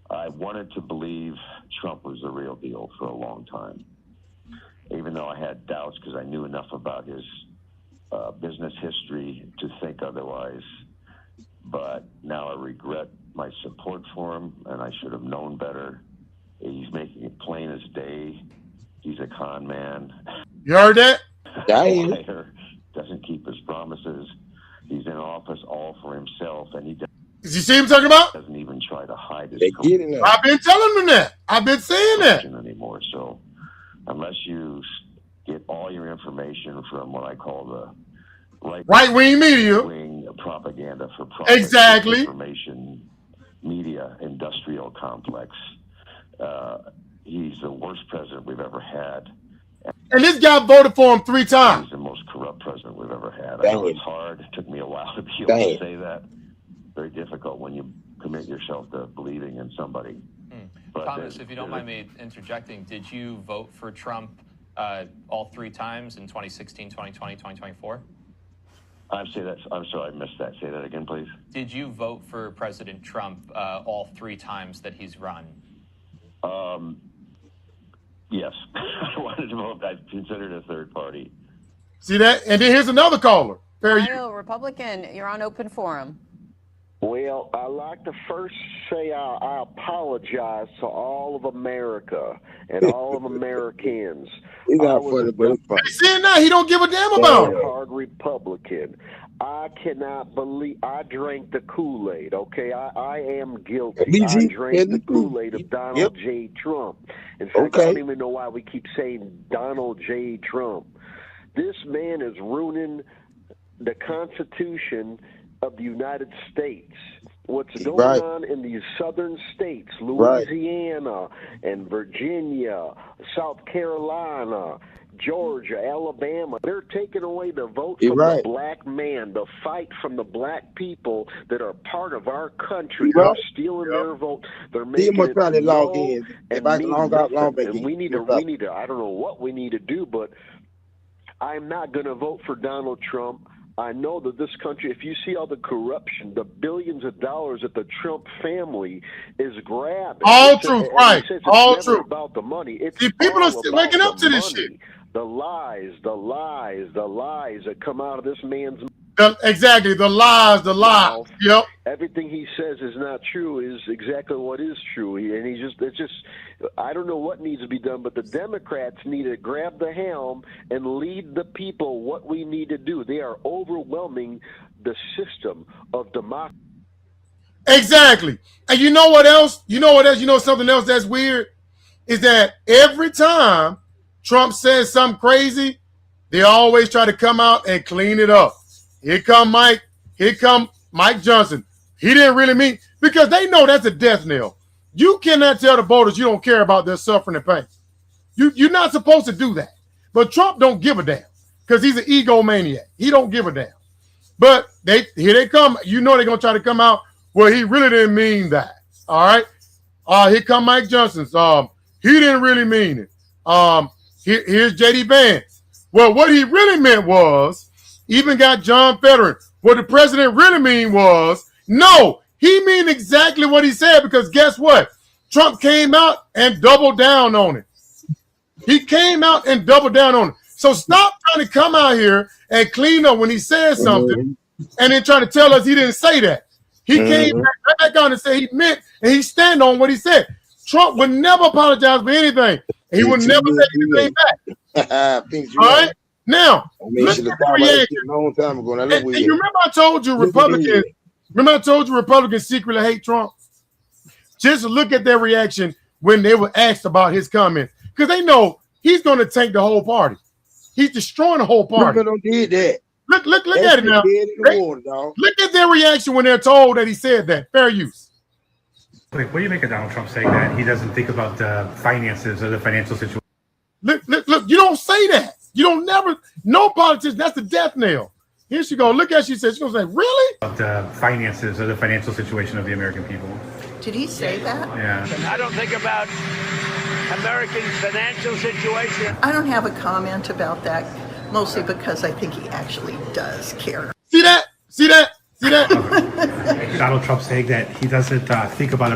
S12: I wanted to believe Trump was the real deal for a long time, even though I had doubts because I knew enough about his business history to think otherwise. But now I regret my support for him, and I should have known better. He's making it plain as day. He's a con man.
S2: You heard that?
S12: Doesn't keep his promises. He's in office all for himself, and he
S2: you see him talking about?
S12: Doesn't even try to hide his.
S2: I've been telling them that. I've been saying that
S12: anymore. So unless you get all your information from what I call the
S2: right-wing media,
S12: propaganda for information media industrial complex. He's the worst president we've ever had.
S2: And this guy voted for him 3 times.
S12: He's the most corrupt president we've ever had. I know it's hard. It took me a while to be able to say that. Very difficult when you commit yourself to believing in somebody. But
S11: Thomas, if you don't mind me interjecting, did you vote for Trump all 3 times in 2016, 2020, 2024?
S12: I'm sorry, I missed that. Say that again, please.
S11: Did you vote for President Trump all 3 times that he's run?
S12: Yes. I wanted to vote. I considered a third party.
S2: See that? And then here's another caller.
S13: Ohio Republican, you're on Open Forum.
S14: Well, I'd like to first say I apologize to all of America and all of Americans.
S1: He's not for the both
S2: parties. He's saying that he don't give a damn about it.
S14: Hard Republican. I cannot believe I drank the Kool-Aid. Okay, I am guilty. I drank the Kool-Aid of Donald J. Trump. In fact, I don't even know why we keep saying Donald J. Trump. This man is ruining the Constitution of the United States. What's going on in these southern states, Louisiana and Virginia, South Carolina, Georgia, Alabama, they're taking away the vote from the black man, the fight from the black people that are part of our country. They're stealing their vote. They're making it
S1: try to log in.
S14: And we need to, I don't know what we need to do, but I'm not going to vote for Donald Trump. I know that this country, if you see all the corruption, the billions of dollars that the Trump family is grabbing.
S2: All true, right. All true.
S14: About the money. It's
S2: people are still waking up to this shit.
S14: The lies that come out of this man's
S2: Exactly, the lies. Yep.
S14: Everything he says is not true is exactly what is true. I don't know what needs to be done, but the Democrats need to grab the helm and lead the people what we need to do. They are overwhelming the system of democracy.
S2: Exactly. And you know what else? You know something else that's weird? Is that every time Trump says something crazy, they always try to come out and clean it up. Here come Mike Johnson. He didn't really mean, because they know that's a death knell. You cannot tell the voters you don't care about their suffering and pain. You're not supposed to do that. But Trump don't give a damn because he's an egomaniac. He don't give a damn. But here they come. You know they're going to try to come out, well, he really didn't mean that. All right? Here come Mike Johnson. He didn't really mean it. Here's J.D. Vance. Well, what he really meant was, even got John Fetterman. What the president really mean was, no, he mean exactly what he said, because guess what? Trump came out and doubled down on it. He came out and doubled down on it. So stop trying to come out here and clean up when he says something and then trying to tell us he didn't say that. He came back on and said he meant, and he stand on what he said. Trump would never apologize for anything. He would never take anything back. All right? Now, look at the reaction.
S1: A long time ago.
S2: And you remember I told you Republicans secretly hate Trump? Just look at their reaction when they were asked about his comments, because they know he's going to tank the whole party. He's destroying the whole party.
S1: Don't did that.
S2: Look at it now. Look at their reaction when they're told that he said that. Fair use.
S15: Wait, what do you make of Donald Trump saying that he doesn't think about the finances or the financial situation?
S2: Look, you don't say that. You don't never, no politician, that's the death knell. Here she go. Look at she said, she's going to say, really?
S15: About the finances or the financial situation of the American people.
S16: Did he say that?
S15: Yeah.
S9: I don't think about Americans' financial situation.
S16: I don't have a comment about that, mostly because I think he actually does care.
S2: See that?
S15: Donald Trump saying that he doesn't think about the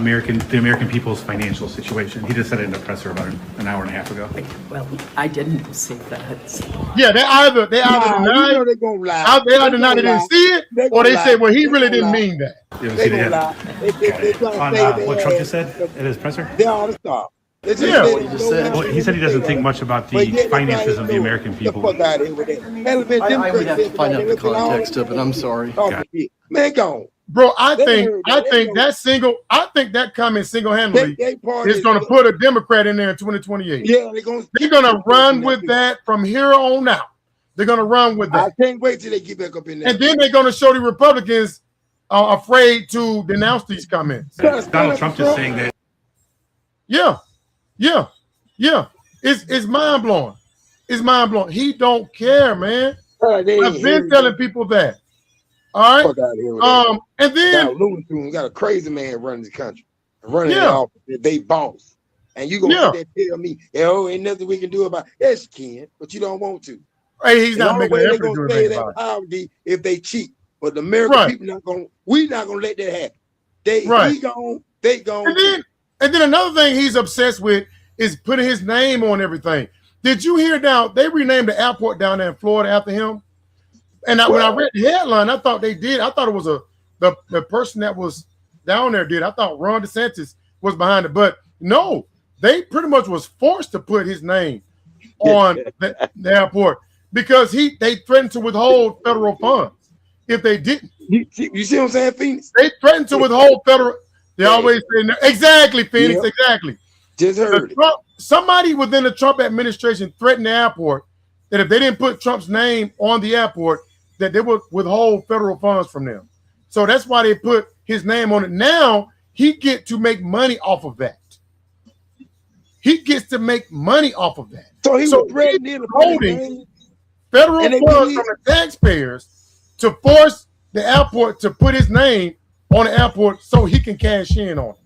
S15: American people's financial situation. He just said it in the presser about an hour and a half ago.
S16: Well, I didn't see that.
S2: Yeah, they either deny
S1: they're gonna lie.
S2: They either deny they didn't see it, or they say, well, he really didn't mean that.
S1: They gonna lie.
S15: On what Trump just said at his presser?
S1: They ought to stop.
S15: Well, he said he doesn't think much about the finances of the American people.
S17: I would have to find out the context of it. I'm sorry.
S1: Man, go.
S2: Bro, I think that comment single-handedly is going to put a Democrat in there in 2028.
S1: Yeah,
S2: they're going to run with that from here on out. They're going to run with that.
S1: I can't wait till they get back up in there.
S2: And then they're going to show the Republicans afraid to denounce these comments.
S15: Donald Trump just saying that.
S2: Yeah. It's mind blowing. It's mind blowing. He don't care, man. I've been telling people that. All right. And then
S1: we got a crazy man running the country, running the office. They boss, and you gonna tell me, ain't nothing we can do about it. Yes, you can, but you don't want to.
S2: Hey, he's not making an effort to do anything about it.
S1: Poverty if they cheat, but the American people we're not gonna let that happen. They gone.
S2: And then another thing he's obsessed with is putting his name on everything. Did you hear now? They renamed the airport down there in Florida after him. And when I read the headline, I thought they did. I thought it was the person that was down there did. I thought Ron DeSantis was behind it, but no, they pretty much was forced to put his name on the airport because they threatened to withhold federal funds if they didn't.
S1: You see what I'm saying, Phoenix?
S2: They threatened to withhold federal. They always say exactly, Phoenix, exactly.
S1: Just heard it.
S2: Somebody within the Trump administration threatened the airport that if they didn't put Trump's name on the airport, that they would withhold federal funds from them. So that's why they put his name on it. Now he gets to make money off of that. He gets to make money off of that.
S1: So he's holding
S2: federal funds from the taxpayers to force the airport to put his name on the airport so he can cash in on it.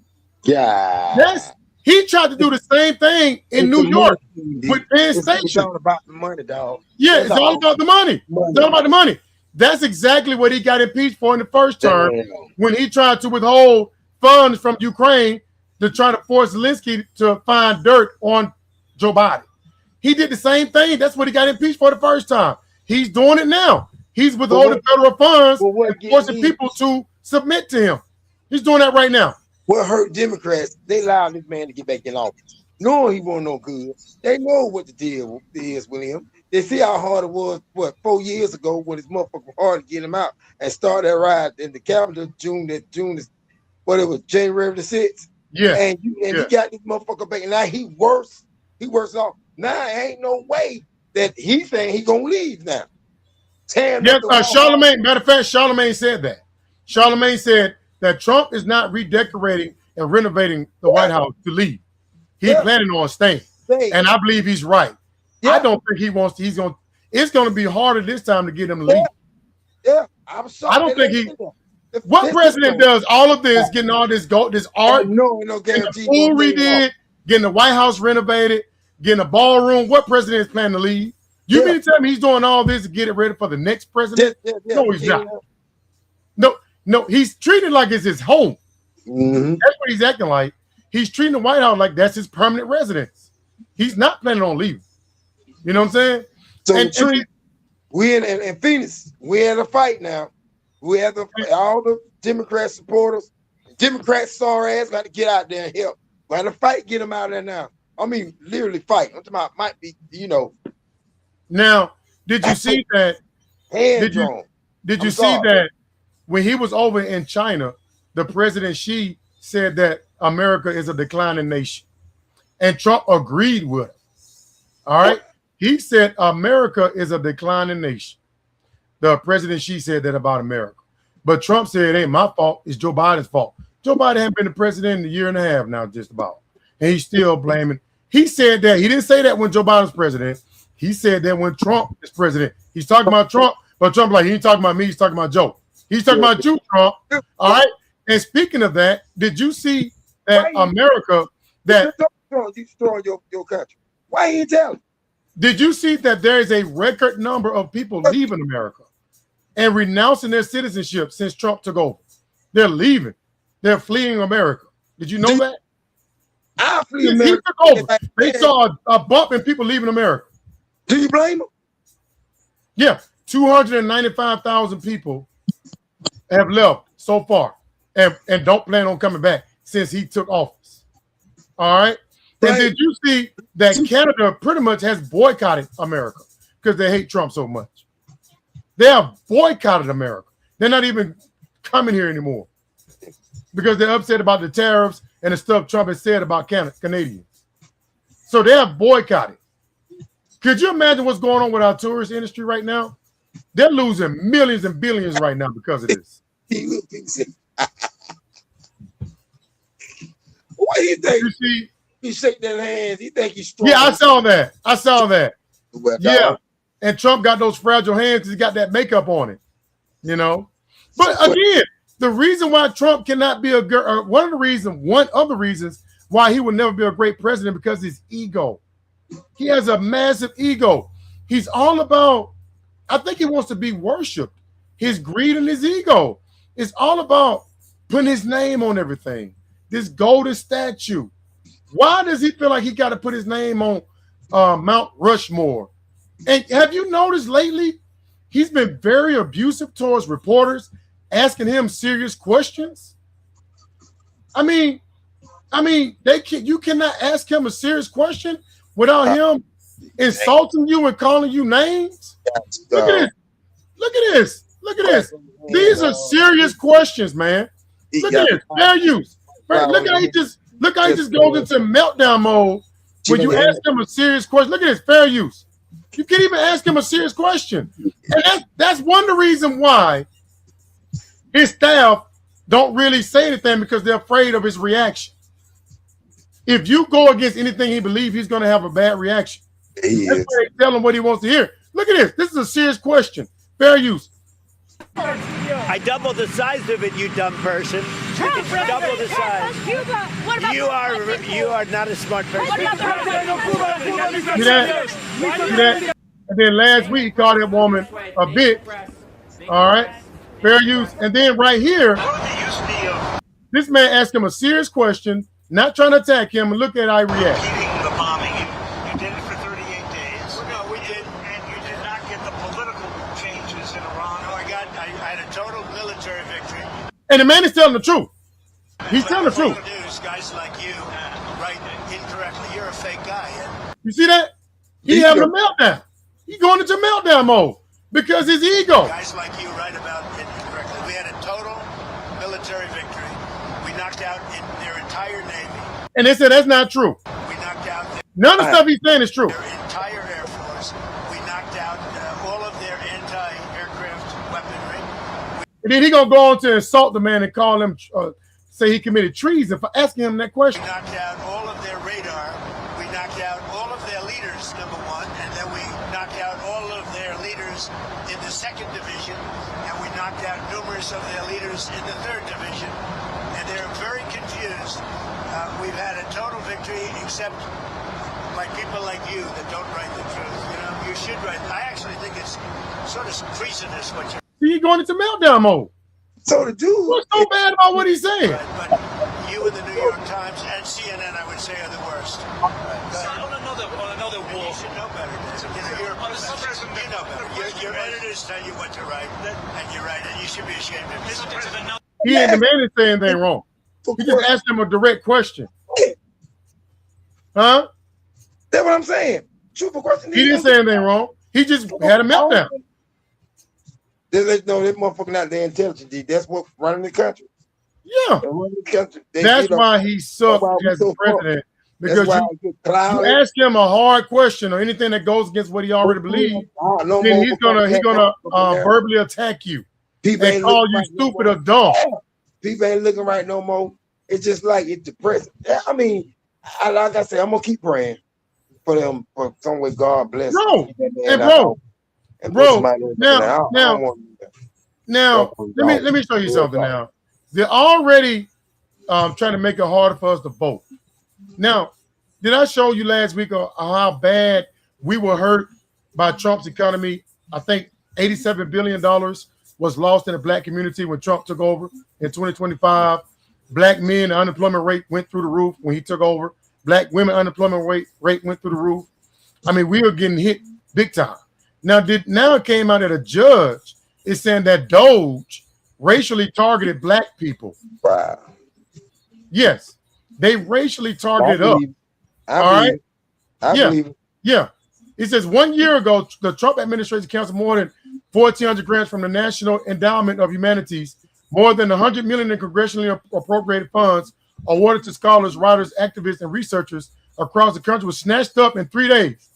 S1: Yeah.
S2: He tried to do the same thing in New York with Penn Station.
S1: It's all about the money, dog.
S2: Yeah, it's all about the money. It's all about the money. That's exactly what he got impeached for in the first term when he tried to withhold funds from Ukraine to try to force Zelensky to find dirt on Joe Biden. He did the same thing. That's what he got impeached for the first time. He's doing it now. He's withholding federal funds and forcing people to submit to him. He's doing that right now.
S1: What hurt Democrats? They allowed this man to get back in office, knowing he wasn't no good. They know what the deal is with him. They see how hard it was, 4 years ago when it's motherfucking hard to get him out and start that ride in the Capitol January the 6th.
S2: Yeah.
S1: And he got this motherfucker back. And now he worse off. Now ain't no way that he's saying he gonna leave now.
S2: Yes, Charlemagne, matter of fact, Charlemagne said that. Charlemagne said that Trump is not redecorating and renovating the White House to leave. He's planning on staying. And I believe he's right. I don't think he wants to. It's going to be harder this time to get him to leave.
S1: Yeah, I'm sorry.
S2: I don't think what president does all of this, getting all this art,
S1: no
S2: getting the pool redid, getting the White House renovated, getting a ballroom? What president is planning to leave? You mean to tell me he's doing all this to get it ready for the next president? No, he's not. No, he's treating like it's his home. That's what he's acting like. He's treating the White House like that's his permanent residence. He's not planning on leaving. You know what I'm saying?
S1: So we in Phoenix, we had a fight now. We have all the Democrat supporters, Democrats sorry ass got to get out there and help. We had a fight, get them out there now. I mean, literally fight. I'm talking about might be,
S2: Now, did you see that? Did you see that when he was over in China, the President Xi said that America is a declining nation, and Trump agreed with it. All right. He said America is a declining nation. The President Xi said that about America. But Trump said it ain't my fault. It's Joe Biden's fault. Joe Biden hasn't been the president in a year and a half now, just about. And he's still blaming. He said that. He didn't say that when Joe Biden's president. He said that when Trump is president. He's talking about Trump, but Trump like, he ain't talking about me. He's talking about Joe. He's talking about you, Trump. All right. And speaking of that, did you see that America that
S1: you destroying your country? Why ain't telling?
S2: Did you see that there is a record number of people leaving America and renouncing their citizenship since Trump took over? They're leaving. They're fleeing America. Did you know that?
S1: I flee
S2: He
S1: America.
S2: took over. They saw a bump in people leaving America.
S1: Do you blame them?
S2: Yeah. 295,000 people have left so far and don't plan on coming back since he took office. All right. And did you see that Canada pretty much has boycotted America because they hate Trump so much? They have boycotted America. They're not even coming here anymore because they're upset about the tariffs and the stuff Trump has said about Canadians. So they have boycotted. Could you imagine what's going on with our tourist industry right now? They're losing millions and billions right now because of this.
S1: What do you think?
S2: You see,
S1: he shake their hands. He think he's strong.
S2: Yeah, I saw that. Yeah. And Trump got those fragile hands because he got that makeup on it. But again, the reason why Trump cannot be one of the reasons why he will never be a great president because his ego. He has a massive ego. He's all about, I think he wants to be worshipped. His greed and his ego. It's all about putting his name on everything. This golden statue. Why does he feel like he got to put his name on Mount Rushmore? And have you noticed lately, he's been very abusive towards reporters, asking him serious questions. I mean, you cannot ask him a serious question without him insulting you and calling you names. Look at this. These are serious questions, man. Look at this. Fair use. Look how he just goes into meltdown mode when you ask him a serious question. Look at this. Fair use. You can't even ask him a serious question. And that's one of the reasons why his staff don't really say anything because they're afraid of his reaction. If you go against anything he believes, he's going to have a bad reaction. That's why they tell him what he wants to hear. Look at this. This is a serious question. Fair use.
S9: I doubled the size of it, you dumb person. Double the size. You are not a smart person.
S2: See that? And then last week he called that woman a bitch. All right. Fair use. And then right here, this man asked him a serious question, not trying to attack him, and look at how he reacts.
S18: The bombing. You did it for 38 days. No, we did. And you did not get the political changes in Iran
S2: And the man is telling the truth. He's telling the truth.
S18: Guys like you write incorrectly. You're a fake guy.
S2: You see that? He having a meltdown. He going into meltdown mode because his ego.
S18: Guys like you write about it incorrectly. We had a total military victory. We knocked out their entire Navy.
S2: And they said that's not true.
S18: We knocked out
S2: none of the stuff he's saying is true.
S18: Their entire Air Force. We knocked out all of their anti-aircraft weaponry.
S2: And then he gonna go on to insult the man and call him, say he committed treason for asking him that question.
S18: We knocked out all of their radar. We knocked out all of their leaders, number one, and then we knocked out all of their leaders in the 2nd Division, and we knocked out numerous of their leaders in the 3rd Division, and they're very confused. We've had a total victory, except by people like you that don't write the truth. You know, you should write. I actually think it's sort of treasonous what you're.
S2: He going into meltdown mode.
S1: So the dude,
S2: what's so bad about what he's saying?
S18: But you and the New York Times and CNN, I would say, are the worst.
S19: On another war.
S18: You should know better, Dave. You know, you're a professional. You know better. Your editors tell you what to write, and you write it. You should be ashamed of yourself.
S2: He ain't the man is saying anything wrong. He just asked him a direct question. Huh?
S1: That's what I'm saying. Truthful question.
S2: He didn't say anything wrong. He just had a meltdown.
S1: No, that motherfucker not the intelligent. That's what running the country.
S2: Yeah. That's why he sucked as a president. Because you ask him a hard question or anything that goes against what he already believes, then he's gonna verbally attack you and call you stupid or dumb.
S1: People ain't looking right no more. It's just like it's depressing. I mean, like I said, I'm gonna keep praying for them for some way God bless.
S2: Bro, now, let me show you something. Now, they're already trying to make it harder for us to vote. Now, did I show you last week how bad we were hurt by Trump's economy? I think $87 billion was lost in the black community when Trump took over in 2025. Black men, the unemployment rate went through the roof when he took over. Black women unemployment rate went through the roof. I mean, we were getting hit big time. Now it came out that a judge is saying that Doge racially targeted black people.
S1: Wow.
S2: Yes, they racially targeted us. I believe. Yeah. It says 1 year ago, the Trump administration canceled more than 1,400 grants from the National Endowment of Humanities, more than 100 million in congressionally appropriated funds awarded to scholars, writers, activists, and researchers across the country was snatched up in 3 days.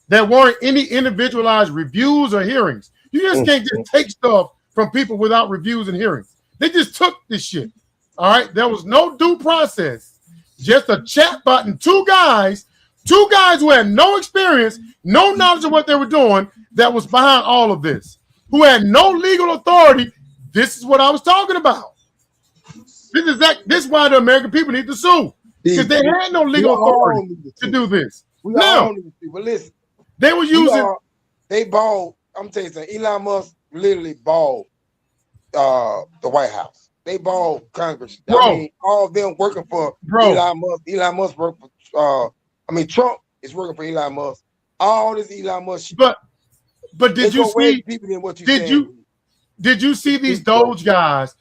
S2: There weren't any individualized reviews or hearings. You just can't just take stuff from people without reviews and hearings. They just took this shit. All right. There was no due process. Just a chat button. Two guys who had no experience, no knowledge of what they were doing, that was behind all of this, who had no legal authority. This is what I was talking about. This is why the American people need to sue, because they had no legal authority to do this. Now,
S1: listen,
S2: they were using.
S1: They balled. I'm telling you something. Elon Musk literally balled the White House. They balled Congress.
S2: Bro.
S1: I mean, all of them working for Elon Musk. Elon Musk worked for. Trump is working for Elon Musk. All this Elon Musk.
S2: But did you see? Did you see these Doge guys?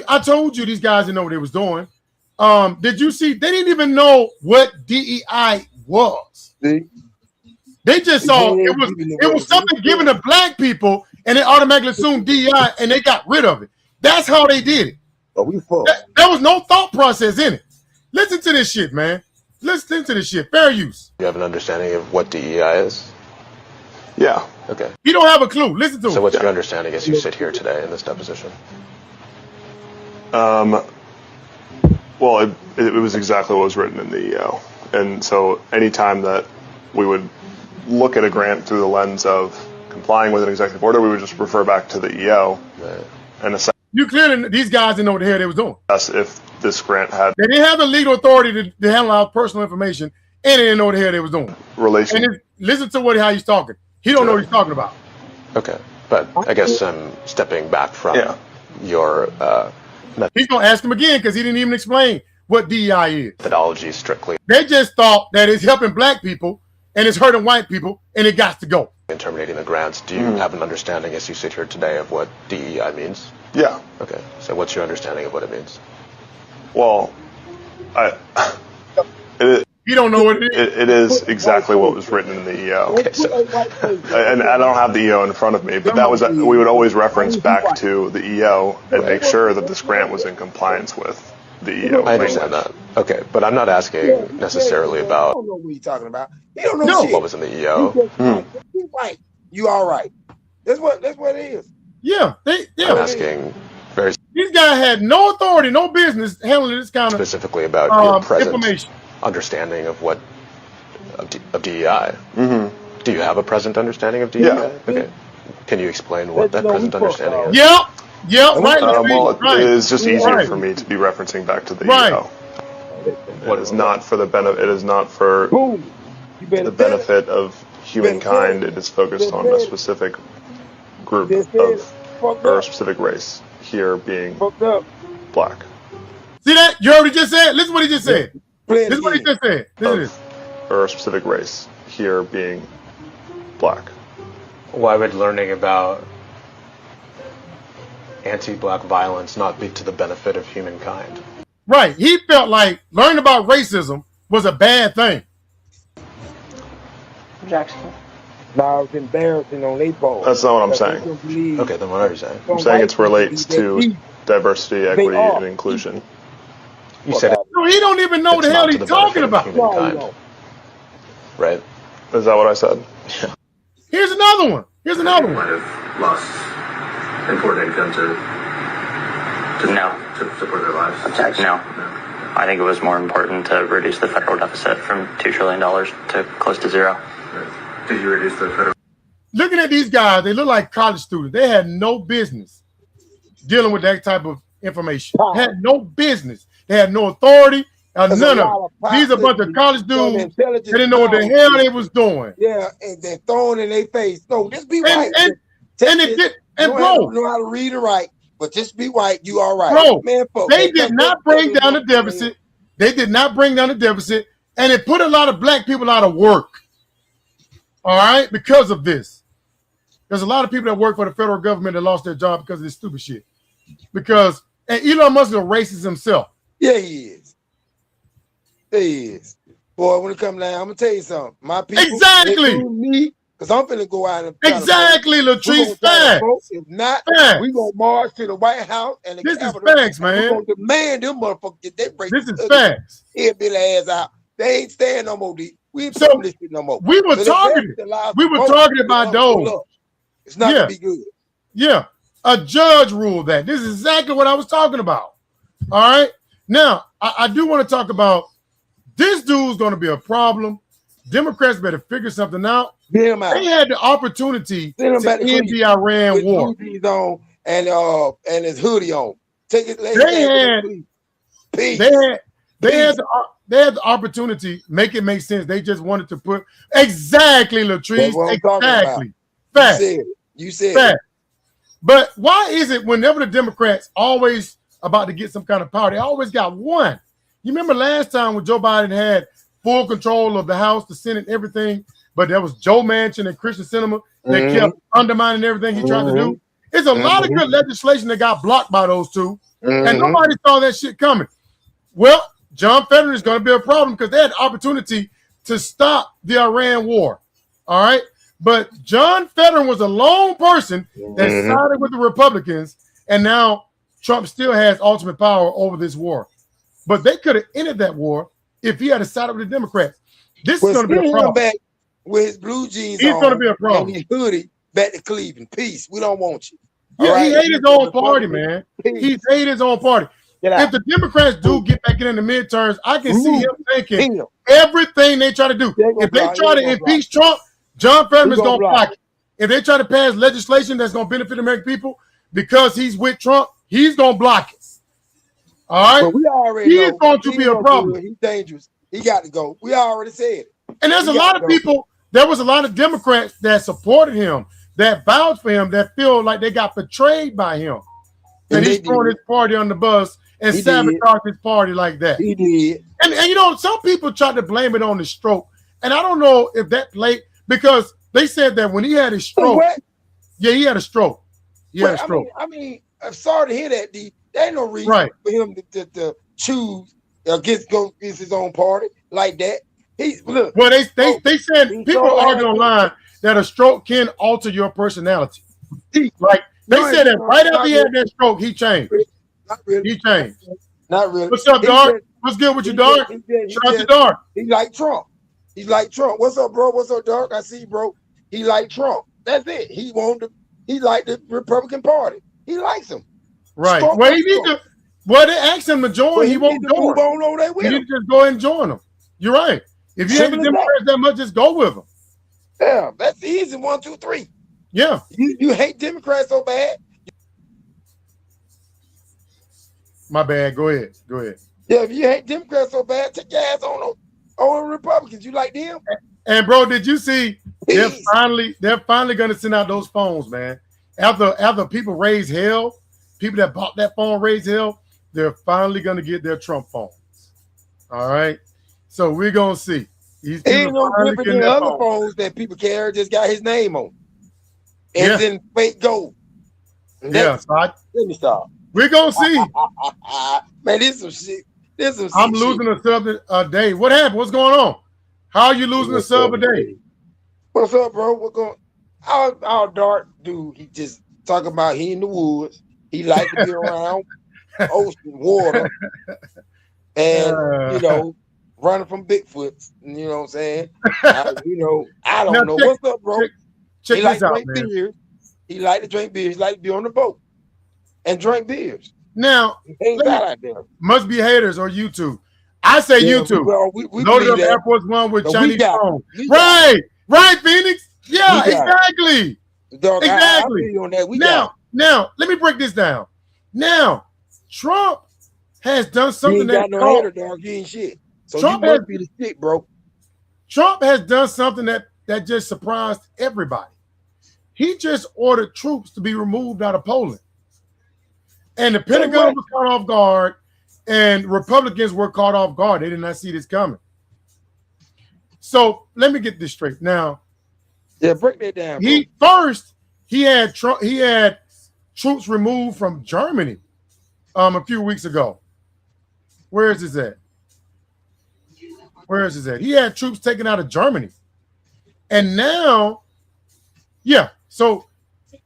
S2: I told you these guys didn't know what they was doing. Did you see? They didn't even know what DEI was. They just saw it was something given to black people, and they automatically assumed DEI, and they got rid of it. That's how they did it. There was no thought process in it. Listen to this shit, man. Listen to this shit. Fair use.
S20: You have an understanding of what DEI is? Yeah. Okay.
S2: You don't have a clue. Listen to him.
S20: So what's your understanding as you sit here today in this deposition?
S21: Well, it was exactly what was written in the EO. And so anytime that we would look at a grant through the lens of complying with an executive order, we would just refer back to the EO. Right. And
S2: you clearly, these guys didn't know what the hell they was doing.
S21: If this grant had...
S2: They didn't have the legal authority to handle our personal information, and they didn't know what the hell they was doing. And listen to how he's talking. He don't know what he's talking about.
S20: Okay. But I guess I'm stepping back from your...
S2: He's going to ask him again because he didn't even explain what DEI is.
S20: Methodology strictly.
S2: They just thought that it's helping black people and it's hurting white people and it got to go.
S20: terminating the grants. Do you have an understanding as you sit here today of what DEI means?
S21: Yeah.
S20: Okay. So what's your understanding of what it means?
S21: Well,
S2: you don't know what it is.
S21: It is exactly what was written in the EO.
S20: Okay, so,
S21: and I don't have the EO in front of me, but that was we would always reference back to the EO and make sure that this grant was in compliance with the EO.
S20: I understand that. Okay, but I'm not asking necessarily about.
S1: I don't know what you're talking about. He don't know shit.
S20: What was in the EO.
S1: Be white. You all right? That's what it is.
S2: Yeah,
S20: I'm asking very
S2: these guys had no authority, no business handling this kind of
S20: specifically about your present
S2: information.
S20: Understanding of what of DEI. Do you have a present understanding of DEI?
S21: Yeah.
S20: Okay. Can you explain what that present understanding is?
S2: Yep. Right.
S21: Well,
S2: right.
S21: It is just easier for me to be referencing back to the EO. It is not for the benefit. It is not for the benefit of humankind. It is focused on a specific group or a specific race. Here being black.
S2: See that? You already just said. Listen what he just said. This is what he just said.
S21: Or a specific race. Here being black.
S20: Why would learning about anti-black violence not be to the benefit of humankind?
S2: Right. He felt like learning about racism was a bad thing.
S1: Jackson. No, it's embarrassing on their part.
S21: That's not what I'm saying.
S20: Okay, then what are you saying?
S21: I'm saying it relates to diversity, equity, and inclusion.
S20: You said it.
S2: No, he don't even know what the hell he's talking about.
S20: Right?
S21: Is that what I said?
S2: Here's another one.
S3: Might have lost important income to support their lives.
S22: No. I think it was more important to reduce the federal deficit from $2 trillion to close to zero.
S3: Did you reduce the federal?
S2: Looking at these guys, they look like college students. They had no business dealing with that type of information. Had no business. They had no authority. None of them. These are a bunch of college dudes. They didn't know what the hell they was doing.
S1: Yeah, and they're throwing in their face. No, just be white.
S2: And bro,
S1: know how to read and write, but just be white. You all right,
S2: bro?
S1: Man,
S2: they did not bring down the deficit. They did not bring down the deficit, and it put a lot of black people out of work. All right, because of this. There's a lot of people that work for the federal government that lost their job because of this stupid shit. And Elon Musk is a racist himself.
S1: Yeah, he is. He is. Boy, when it comes down, I'm gonna tell you something. My people,
S2: exactly.
S1: Me, because I'm finna go out and
S2: exactly, Latrice. Facts.
S1: If not, we gonna march to the White House and the
S2: this
S1: Capitol.
S2: Is facts, man.
S1: We gonna demand them motherfuckers get their break.
S2: This is facts.
S1: Head bill ass out. They ain't staying no more. We ain't putting this shit no more.
S2: We were targeted. We were targeted by those.
S1: It's not gonna be good.
S2: Yeah. A judge ruled that. This is exactly what I was talking about. All right. Now, I do want to talk about this dude's going to be a problem. Democrats better figure something out. They had the opportunity to end the Iran war.
S1: And his hoodie on. Take it.
S2: They had the opportunity. Make it make sense. They just wanted to put exactly, Latrice. Exactly. Fact.
S1: You said
S2: fact. But why is it whenever the Democrats always about to get some kind of power, they always got one? You remember last time when Joe Biden had full control of the House, the Senate, everything, but there was Joe Manchin and Christian Sinema that kept undermining everything he tried to do. It's a lot of good legislation that got blocked by those two, and nobody saw that shit coming. Well, John Fetterman is going to be a problem because they had the opportunity to stop the Iran war. All right. But John Fetterman was a lone person that sided with the Republicans, and now Trump still has ultimate power over this war. But they could have ended that war if he had sided with the Democrats. This is going to be a problem.
S1: Back with his blue jeans
S2: He's going to be a problem.
S1: And his hoodie back to Cleveland. Peace. We don't want you.
S2: Yeah, he hated his own party, man. He hated his own party. If the Democrats do get back in the midterms, I can see him thinking everything they try to do. If they try to impeach Trump, John Fetterman is going to block it. If they try to pass legislation that's going to benefit the American people because he's with Trump, he's going to block it. All right?
S1: But we already
S2: he's going to be a problem.
S1: He's dangerous. He got to go. We already said it.
S2: And there's a lot of people, there was a lot of Democrats that supported him, that vouched for him, that feel like they got betrayed by him. And he's throwing his party on the bus and sabotaged his party like that.
S1: He did.
S2: And you know, some people try to blame it on the stroke. And I don't know if that played, because they said that when he had his stroke,
S1: what?
S2: Yeah, he had a stroke. He had a stroke.
S1: I mean, I'm sorry to hear that, D. There ain't no reason for him to choose against his own party like that. Look.
S2: Well, they said people argue online that a stroke can alter your personality. Like they said that right after he had that stroke, he changed.
S1: Not really.
S2: He changed.
S1: Not really.
S2: What's up, Dark? What's good with you, Dark? Shout out to Dark.
S1: He like Trump. He's like Trump. What's up, bro? What's up, Dark? I see, bro. He like Trump. That's it. He like the Republican Party. He likes him.
S2: Right. Well, he need to. Well, they asked him to join. He won't join. He need to just go ahead and join them. You're right. If you hate the Democrats that much, just go with them.
S1: Yeah, that's easy. 1, 2, 3.
S2: Yeah.
S1: You hate Democrats so bad.
S2: My bad. Go ahead. Go ahead.
S1: Yeah, if you hate Democrats so bad, take your ass on Republicans. You like them?
S2: And bro, did you see? They're finally going to send out those phones, man. After people raise hell, people that bought that phone raise hell, they're finally going to get their Trump phones. All right. So we're gonna see.
S1: Ain't no different than the other phones that people carry. Just got his name on, and then fake gold.
S2: Yeah,
S1: let me stop.
S2: We're gonna see.
S1: Man, this some shit.
S2: I'm losing a sub a day. What happened? What's going on? How are you losing a sub a day?
S1: What's up, bro? What's going? Our dark dude. He just talking about he in the woods. He like to be around ocean water, and running from Bigfoots, you know what I'm saying? I don't know. What's up, bro? He like to drink beers. He like to drink beers. He like to be on the boat and drink beers.
S2: Now,
S1: out there.
S2: Must be haters or YouTube. I say YouTube.
S1: We
S2: loaded up Air Force One with Chinese phone. Right, Phoenix. Yeah, exactly.
S1: Dog,
S2: exactly.
S1: Now,
S2: let me break this down. Now, Trump has done something
S1: that ain't got no hater, dog. You ain't shit. So Trump must be the shit, bro.
S2: Trump has done something that just surprised everybody. He just ordered troops to be removed out of Poland. And the Pentagon was caught off guard, and Republicans were caught off guard. They did not see this coming. So let me get this straight. Now,
S1: break that down.
S2: He had troops removed from Germany a few weeks ago. Where is this at? Where is this at? He had troops taken out of Germany. And now, so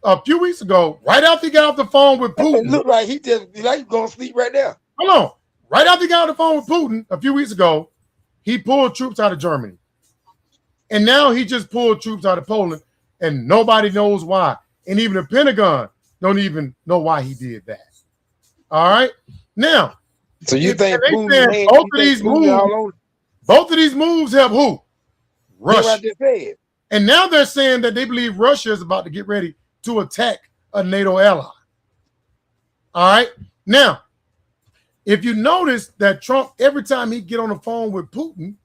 S2: a few weeks ago, right after he got off the phone with Putin.
S1: It looked like he going to sleep right there.
S2: Hold on. Right after he got off the phone with Putin a few weeks ago, he pulled troops out of Germany. And now he just pulled troops out of Poland, and nobody knows why. And even the Pentagon don't even know why he did that. All right? Now,
S1: so you think
S2: both of these moves help who? Russia. And now they're saying that they believe Russia is about to get ready to attack a NATO ally. All right. Now, if you notice that Trump, every time he get on the phone with Putin,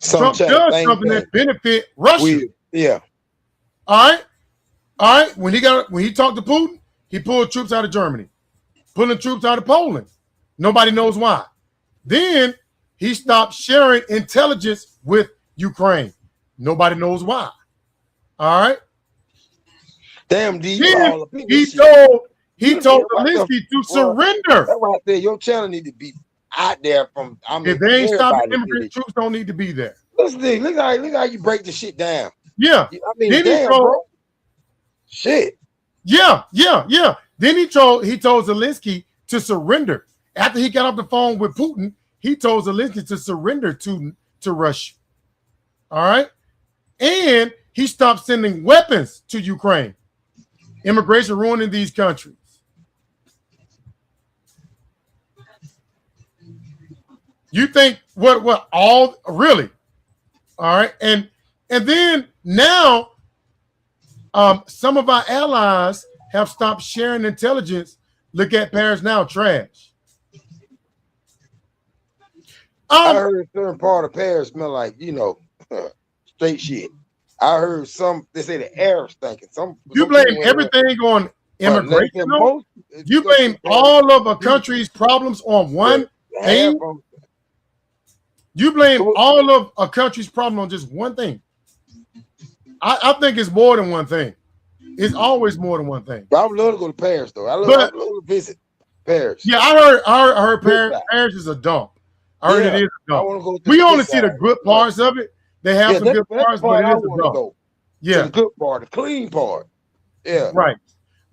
S2: Trump does something that benefit Russia. All right. When he talked to Putin, he pulled troops out of Germany, pulling troops out of Poland. Nobody knows why. Then he stopped sharing intelligence with Ukraine. Nobody knows why. All right.
S1: Damn, D.
S2: He told Zelensky to surrender.
S1: That's why I said your channel need to be out there from.
S2: If they ain't stopping immigrant troops, don't need to be there.
S1: Listen, look how you break the shit down.
S2: Yeah.
S1: I mean, damn, bro. Shit.
S2: Yeah. Then he told Zelensky to surrender. After he got off the phone with Putin, he told Zelensky to surrender to Russia. All right. And he stopped sending weapons to Ukraine. Immigration ruining these countries. You think what all really? All right. And then now some of our allies have stopped sharing intelligence. Look at Paris now, trash.
S1: I heard a certain part of Paris smell like, straight shit. I heard they say the air stinking.
S2: You blame everything on immigration. You blame all of a country's problems on one thing. You blame all of a country's problem on just one thing. I think it's more than one thing. It's always more than one thing.
S1: But I would love to go to Paris, though. I love to visit Paris.
S2: Yeah, I heard Paris is a dump. I heard it is a dump. We only see the good parts of it. They have some good parts, but it is a dump. Yeah, the good part, the clean part. Yeah, right.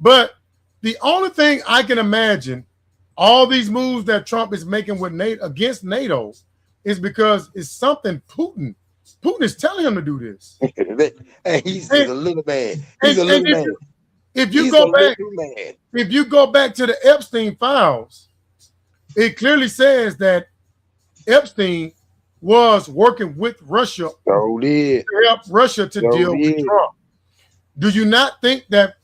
S2: But the only thing I can imagine, all these moves that Trump is making with NATO against NATO, is because it's something Putin is telling him to do this. And he's a little man. He's a little man. If you go back to the Epstein files, it clearly says that Epstein was working with Russia to help Russia to deal with Trump. Do you not think that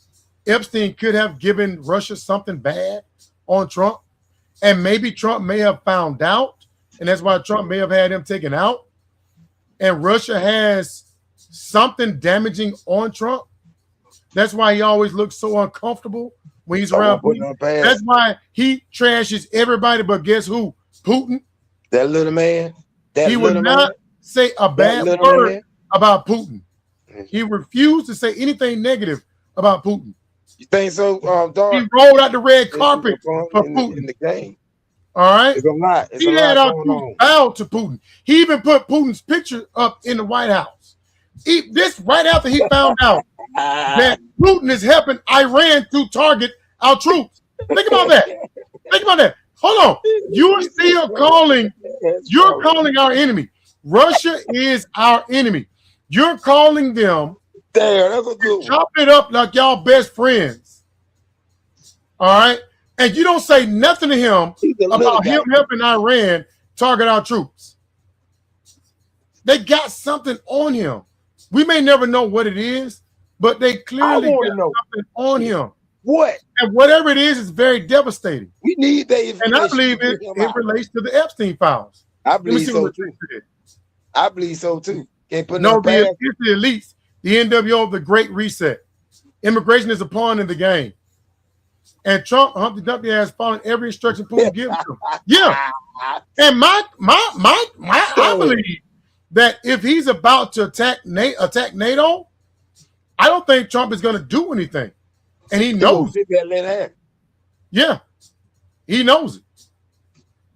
S2: Epstein could have given Russia something bad on Trump? And maybe Trump may have found out, and that's why Trump may have had him taken out. And Russia has something damaging on Trump. That's why he always looks so uncomfortable when he's around Putin. That's why he trashes everybody, but guess who? Putin. That little man. He would not say a bad word about Putin. He refused to say anything negative about Putin. You think so, Dog? He rolled out the red carpet for Putin in the game. All right. It's a lot. He had out bow to Putin. He even put Putin's picture up in the White House. This right after he found out that Putin is helping Iran to target our troops. Think about that. Think about that. Hold on. You're still calling. You're calling our enemy. Russia is our enemy. You're calling them. There, that's a good one. Chop it up like y'all best friends. All right. And you don't say nothing to him about him helping Iran target our troops. They got something on him. We may never know what it is, but they clearly got something on him. What? And whatever it is very devastating. We need that. And I believe it relates to the Epstein files. I believe so too. I believe so too. Can't put no, it's the elites, the NWO, the Great Reset. Immigration is a pawn in the game. And Trump, Humpty Dumpty, has followed every instruction Putin gives him. Yeah. And I believe that if he's about to attack NATO, I don't think Trump is going to do anything. And he knows it. Yeah. He knows it.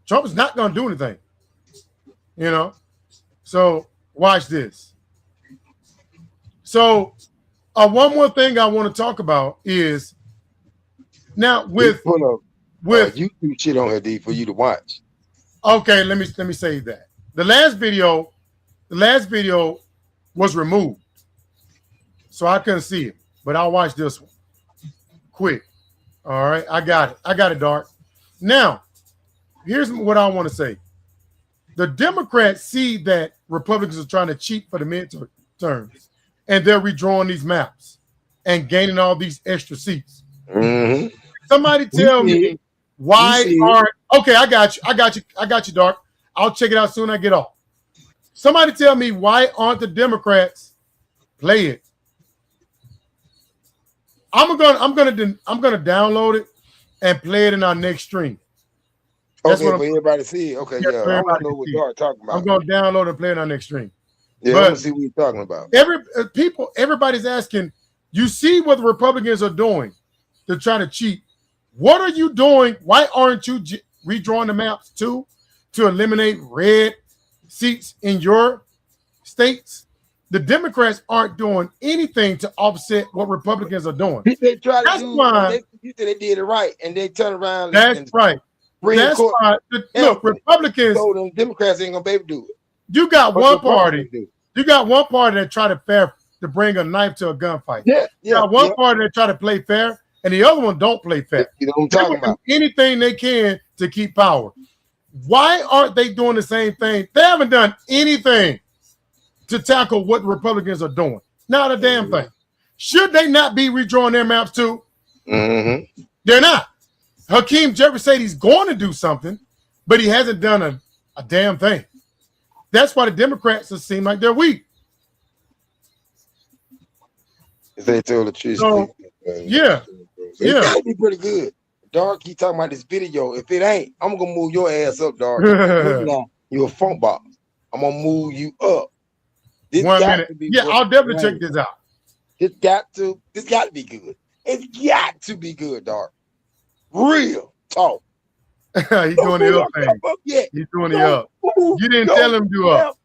S2: Trump is not going to do anything. You know? So watch this. So one more thing I want to talk about is now with YouTube shit on here, D, for you to watch. Okay, let me say that. The last video was removed. So I couldn't see it, but I'll watch this one. Quick. All right, I got it, Dark. Now, here's what I want to say. The Democrats see that Republicans are trying to cheat for the midterms, and they're redrawing these maps and gaining all these extra seats. Mm-hmm. Somebody tell me why aren't okay? I got you, Dark. I'll check it out soon. I get off. Somebody tell me why aren't the Democrats play it? I'm gonna download it and play it in our next stream. That's okay, for everybody to see. Okay, yeah. I don't know what Dark talking about. I'm gonna download and play it in our next stream. Yeah, I want to see what you're talking about. Everybody's asking. You see what the Republicans are doing to try to cheat. What are you doing? Why aren't you redrawing the maps too to eliminate red seats in your states? The Democrats aren't doing anything to offset what Republicans are doing. They try to do why you said they did it right, and they turn around. That's right. That's why. Look, Republicans. So the Democrats ain't gonna be able to do it. You got one party. You got one party that try to bring a knife to a gunfight. Yeah, you got one party that try to play fair, and the other one don't play fair. You know what I'm talking about? Anything they can to keep power. Why aren't they doing the same thing? They haven't done anything to tackle what the Republicans are doing. Not a damn thing. Should they not be redrawing their maps too? Mm-hmm. They're not. Hakeem Jeffries said he's going to do something, but he hasn't done a damn thing. That's why the Democrats seem like they're weak. If they tell the truth, so, yeah. It's gotta be pretty good. Dark, he talking about this video. If it ain't, I'm gonna move your ass up, Dark. You're a phone box. I'm gonna move you up. 1 minute. Yeah, I'll definitely check this out.
S1: This got to be good. It's got to be good, dog. Real talk.
S2: He's doing the up thing. He's doing the up. You didn't tell him to do up.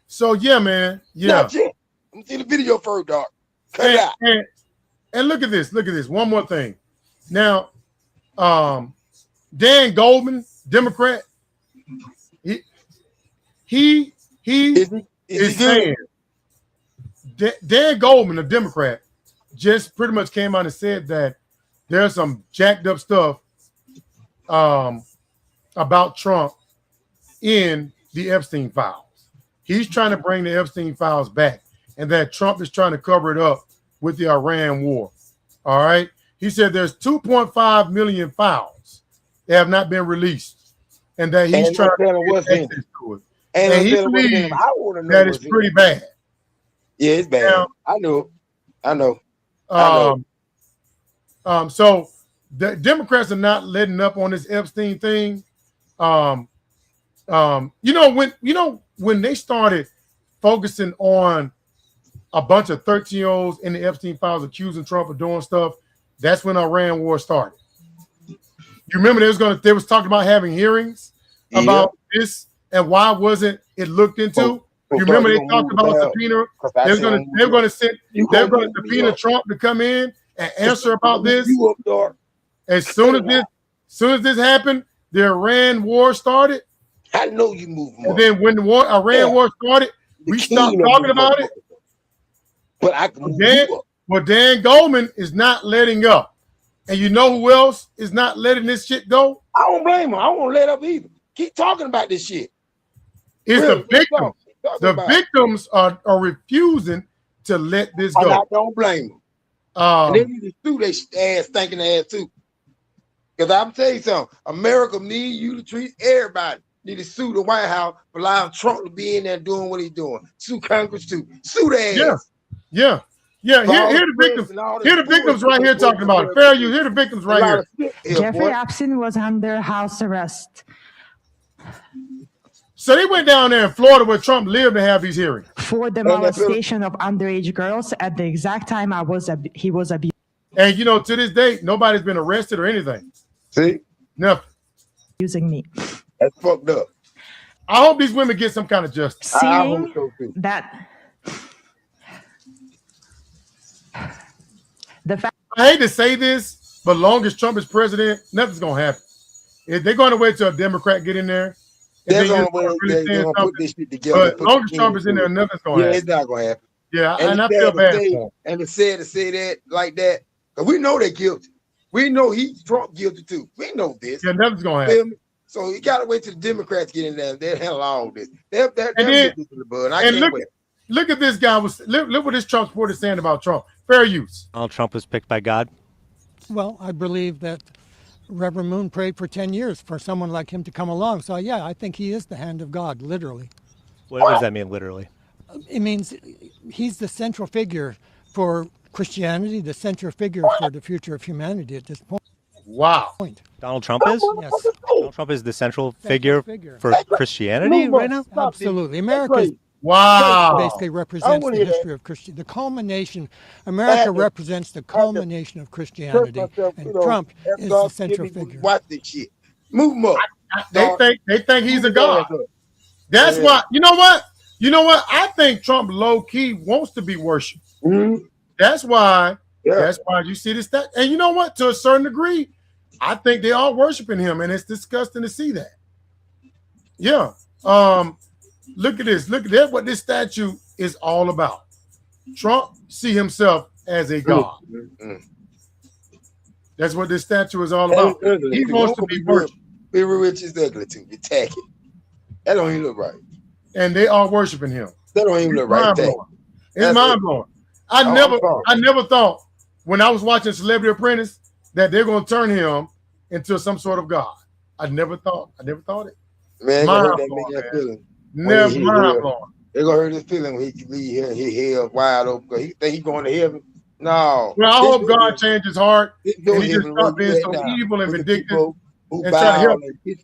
S2: So yeah, man. Yeah.
S1: Not yet. Let me see the video first, dog. Cut it out.
S2: And look at this. Look at this. One more thing. Now, Dan Goldman, Democrat, he is saying Dan Goldman, a Democrat, just pretty much came out and said that there's some jacked up stuff about Trump in the Epstein files. He's trying to bring the Epstein files back, and that Trump is trying to cover it up with the Iran war. All right. He said there's 2.5 million files that have not been released, and that he's trying to get access to it. And he believes that it's pretty bad.
S1: Yeah, it's bad. Now, I know.
S2: So the Democrats are not letting up on this Epstein thing. When they started focusing on a bunch of 13-year-olds in the Epstein files accusing Trump of doing stuff, that's when Iran war started. You remember they was talking about having hearings about this, and why wasn't it looked into? You remember they talked about subpoena. They're going to subpoena Trump to come in and answer about this. As soon as this happened, the Iran war started.
S1: I know you moving.
S2: And then when the Iran war started, we stopped talking about it. But Dan Goldman is not letting up. And you know who else is not letting this shit go?
S1: I don't blame him. I won't let up either. Keep talking about this shit.
S2: It's the victims. The victims are refusing to let this go.
S1: I don't blame them. And they need to sue their ass, stinking ass too. Because I'm telling you something, America, me, you, Latrice, everybody need to sue the White House for allowing Trump to be in there doing what he's doing. Sue Congress too. Sue their ass.
S2: Yeah. Here the victims. Here the victims right here talking about it. Fair use. Here the victims right here.
S4: Jeffrey Epstein was under house arrest.
S2: So they went down there in Florida where Trump lived to have these hearings.
S4: For the molestation of underage girls at the exact time he was abused.
S2: And to this day, nobody's been arrested or anything.
S1: See?
S2: Nothing.
S4: Using me.
S1: That's fucked up.
S2: I hope these women get some kind of justice.
S4: Seeing that
S2: I hate to say this, but long as Trump is president, nothing's gonna happen. If they're going to wait till a Democrat get in there,
S1: they're gonna put this shit together.
S2: But long as Trump is in there, nothing's gonna happen.
S1: It's not gonna happen.
S2: Yeah, and I feel bad for him.
S1: And it's sad to say that like that, because we know they're guilty. We know Trump guilty too. We know this.
S2: Yeah, nothing's gonna happen.
S1: So you gotta wait till the Democrats get in there. They'll handle all this. They'll get this in the bud. I can't wait.
S2: Look at this guy. Look what this Trump supporter is saying about Trump. Fair use.
S5: Donald Trump was picked by God.
S23: Well, I believe that Reverend Moon prayed for 10 years for someone like him to come along. So, yeah, I think he is the hand of God, literally.
S5: What does that mean, literally?
S23: It means he's the central figure for Christianity, the central figure for the future of humanity at this point.
S2: Wow.
S5: Donald Trump is?
S23: Yes.
S5: Donald Trump is the central figure for Christianity right now?
S23: Absolutely. America basically represents the history of Christianity. The culmination, America represents the culmination of Christianity, and Trump is the central figure.
S1: Watch this shit. Move him up.
S2: They think he's a god. That's why. You know what? I think Trump low key wants to be worshipped. That's why. That's why you see this. And you know what? To a certain degree, I think they are worshiping him, and it's disgusting to see that. Yeah. Look at this. Look at that. What this statue is all about. Trump see himself as a god. That's what this statue is all about. He wants to be worshipped.
S1: Very rich is ugly too. You tack it. That don't even look right.
S2: And they are worshiping him.
S1: That don't even look right.
S2: It's mind blowing. I never thought when I was watching Celebrity Apprentice that they're going to turn him into some sort of god. I never thought it.
S1: Man, that feeling.
S2: Never mind blowing.
S1: They're gonna hurt his feeling when he leave here and he held wide open because he think he's going to heaven. No.
S2: Well, I hope God changed his heart and he just stopped being so evil and vindictive.
S1: Who bow and kiss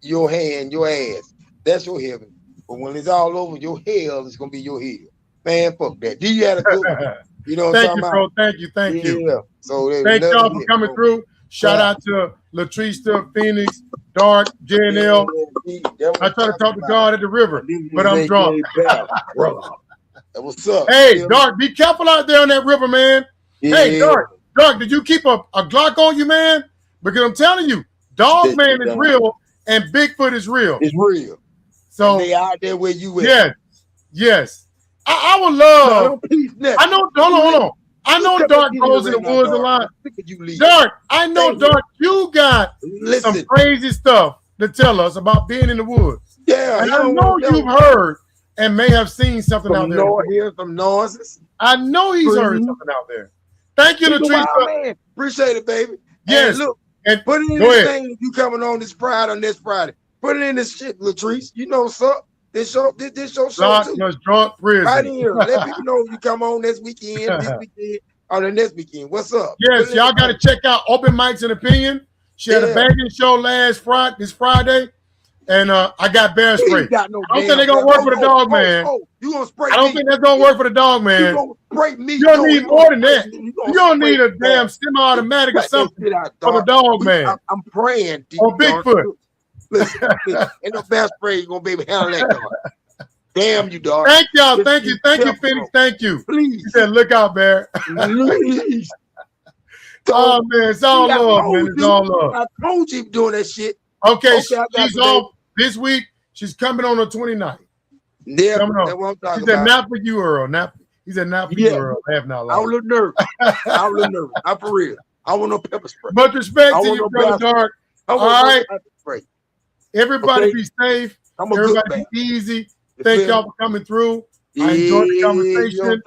S1: your hand, your ass. That's your heaven. but when it's all over, your hell is gonna be your hell. Man, fuck that. D had a good one. You know what I'm talking about?
S2: Thank you, bro. Thank you.
S1: Yeah. So
S2: thank y'all for coming through. Shout out to Latrista, Phoenix, Dark, JNL. I try to talk to God at the river, but I'm drunk.
S1: What's up?
S2: Hey, Dark, be careful out there on that river, man. Yeah. Hey, Dark, did you keep a Glock on you, man? Because I'm telling you, Dog Man is real and Bigfoot is real.
S1: It's real.
S2: So
S1: and they out there where you at.
S2: Yes, yes. I would love. I know. Hold on. I know Dark goes in the woods a lot. Dark, I know, Dark, you got some crazy stuff to tell us about being in the woods.
S1: Yeah,
S2: and I know you've heard and may have seen something out there.
S1: Hear some noises.
S2: I know he's heard something out there. Thank you, Latrice.
S1: Appreciate it, baby.
S2: Yes.
S1: And look, and put it in this thing. You coming on this Friday, Put it in this shit, Latrice. You know, sir. This show too.
S2: Drunk prison.
S1: Right here. Let people know you come on this weekend, or the next weekend. What's up?
S2: Yes, y'all got to check out Open Mics and Opinion. She had a bagging show this Friday, and I got bear spray. I don't think they're gonna work for the Dog Man.
S1: You gonna spray?
S2: I don't think that's gonna work for the Dog Man.
S1: You gonna spray me?
S2: You don't need more than that. You don't need a damn semi-automatic or something for the Dog Man.
S1: I'm praying.
S2: Or Bigfoot.
S1: Listen, ain't no bear spray you gonna be able to handle that. Dog. Damn you, dog.
S2: Thank y'all. Thank you, Phoenix. Thank you.
S1: Please.
S2: You said, look out, Bear.
S1: Please.
S2: Oh, man. It's all love, man. It's all love.
S1: I told you doing that shit.
S2: Okay, she's off this week. She's coming on the 29th.
S1: Yeah,
S2: coming on. She said, not for you, Earl. He said, not for you, Earl. Laugh not loud.
S1: I was a little nervous. I'm for real. I want no pepper spray.
S2: Much respect to you, Brother Dark. All right. Everybody be safe. Everybody be easy. Thank y'all for coming through. I enjoyed the conversation.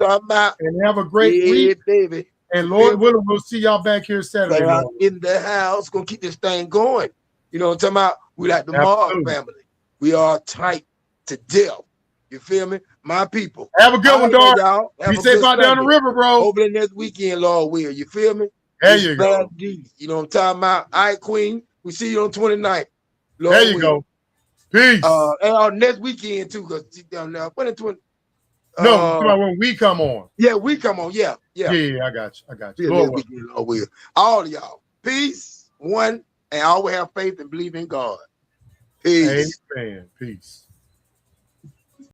S2: And have a great week.
S1: Baby.
S2: And Lord willing, we'll see y'all back here Saturday morning.
S1: In the house. Gonna keep this thing going. You know what I'm talking about? We like the Mark family. We are tight to death. You feel me? My people.
S2: Have a good one, dog. Be safe out down the river, bro.
S1: Over the next weekend, Lord will. You feel me?
S2: There you go.
S1: You know what I'm talking about? All right, Queen. We see you on 29th. Lord
S2: there you go. Peace.
S1: And next weekend too, because when it 20.
S2: When we come on.
S1: Yeah, we come on. Yeah.
S2: I got you.
S1: Lord will. All of y'all. Peace. One, and always have faith and believe in God. Peace.
S2: Amen. Peace.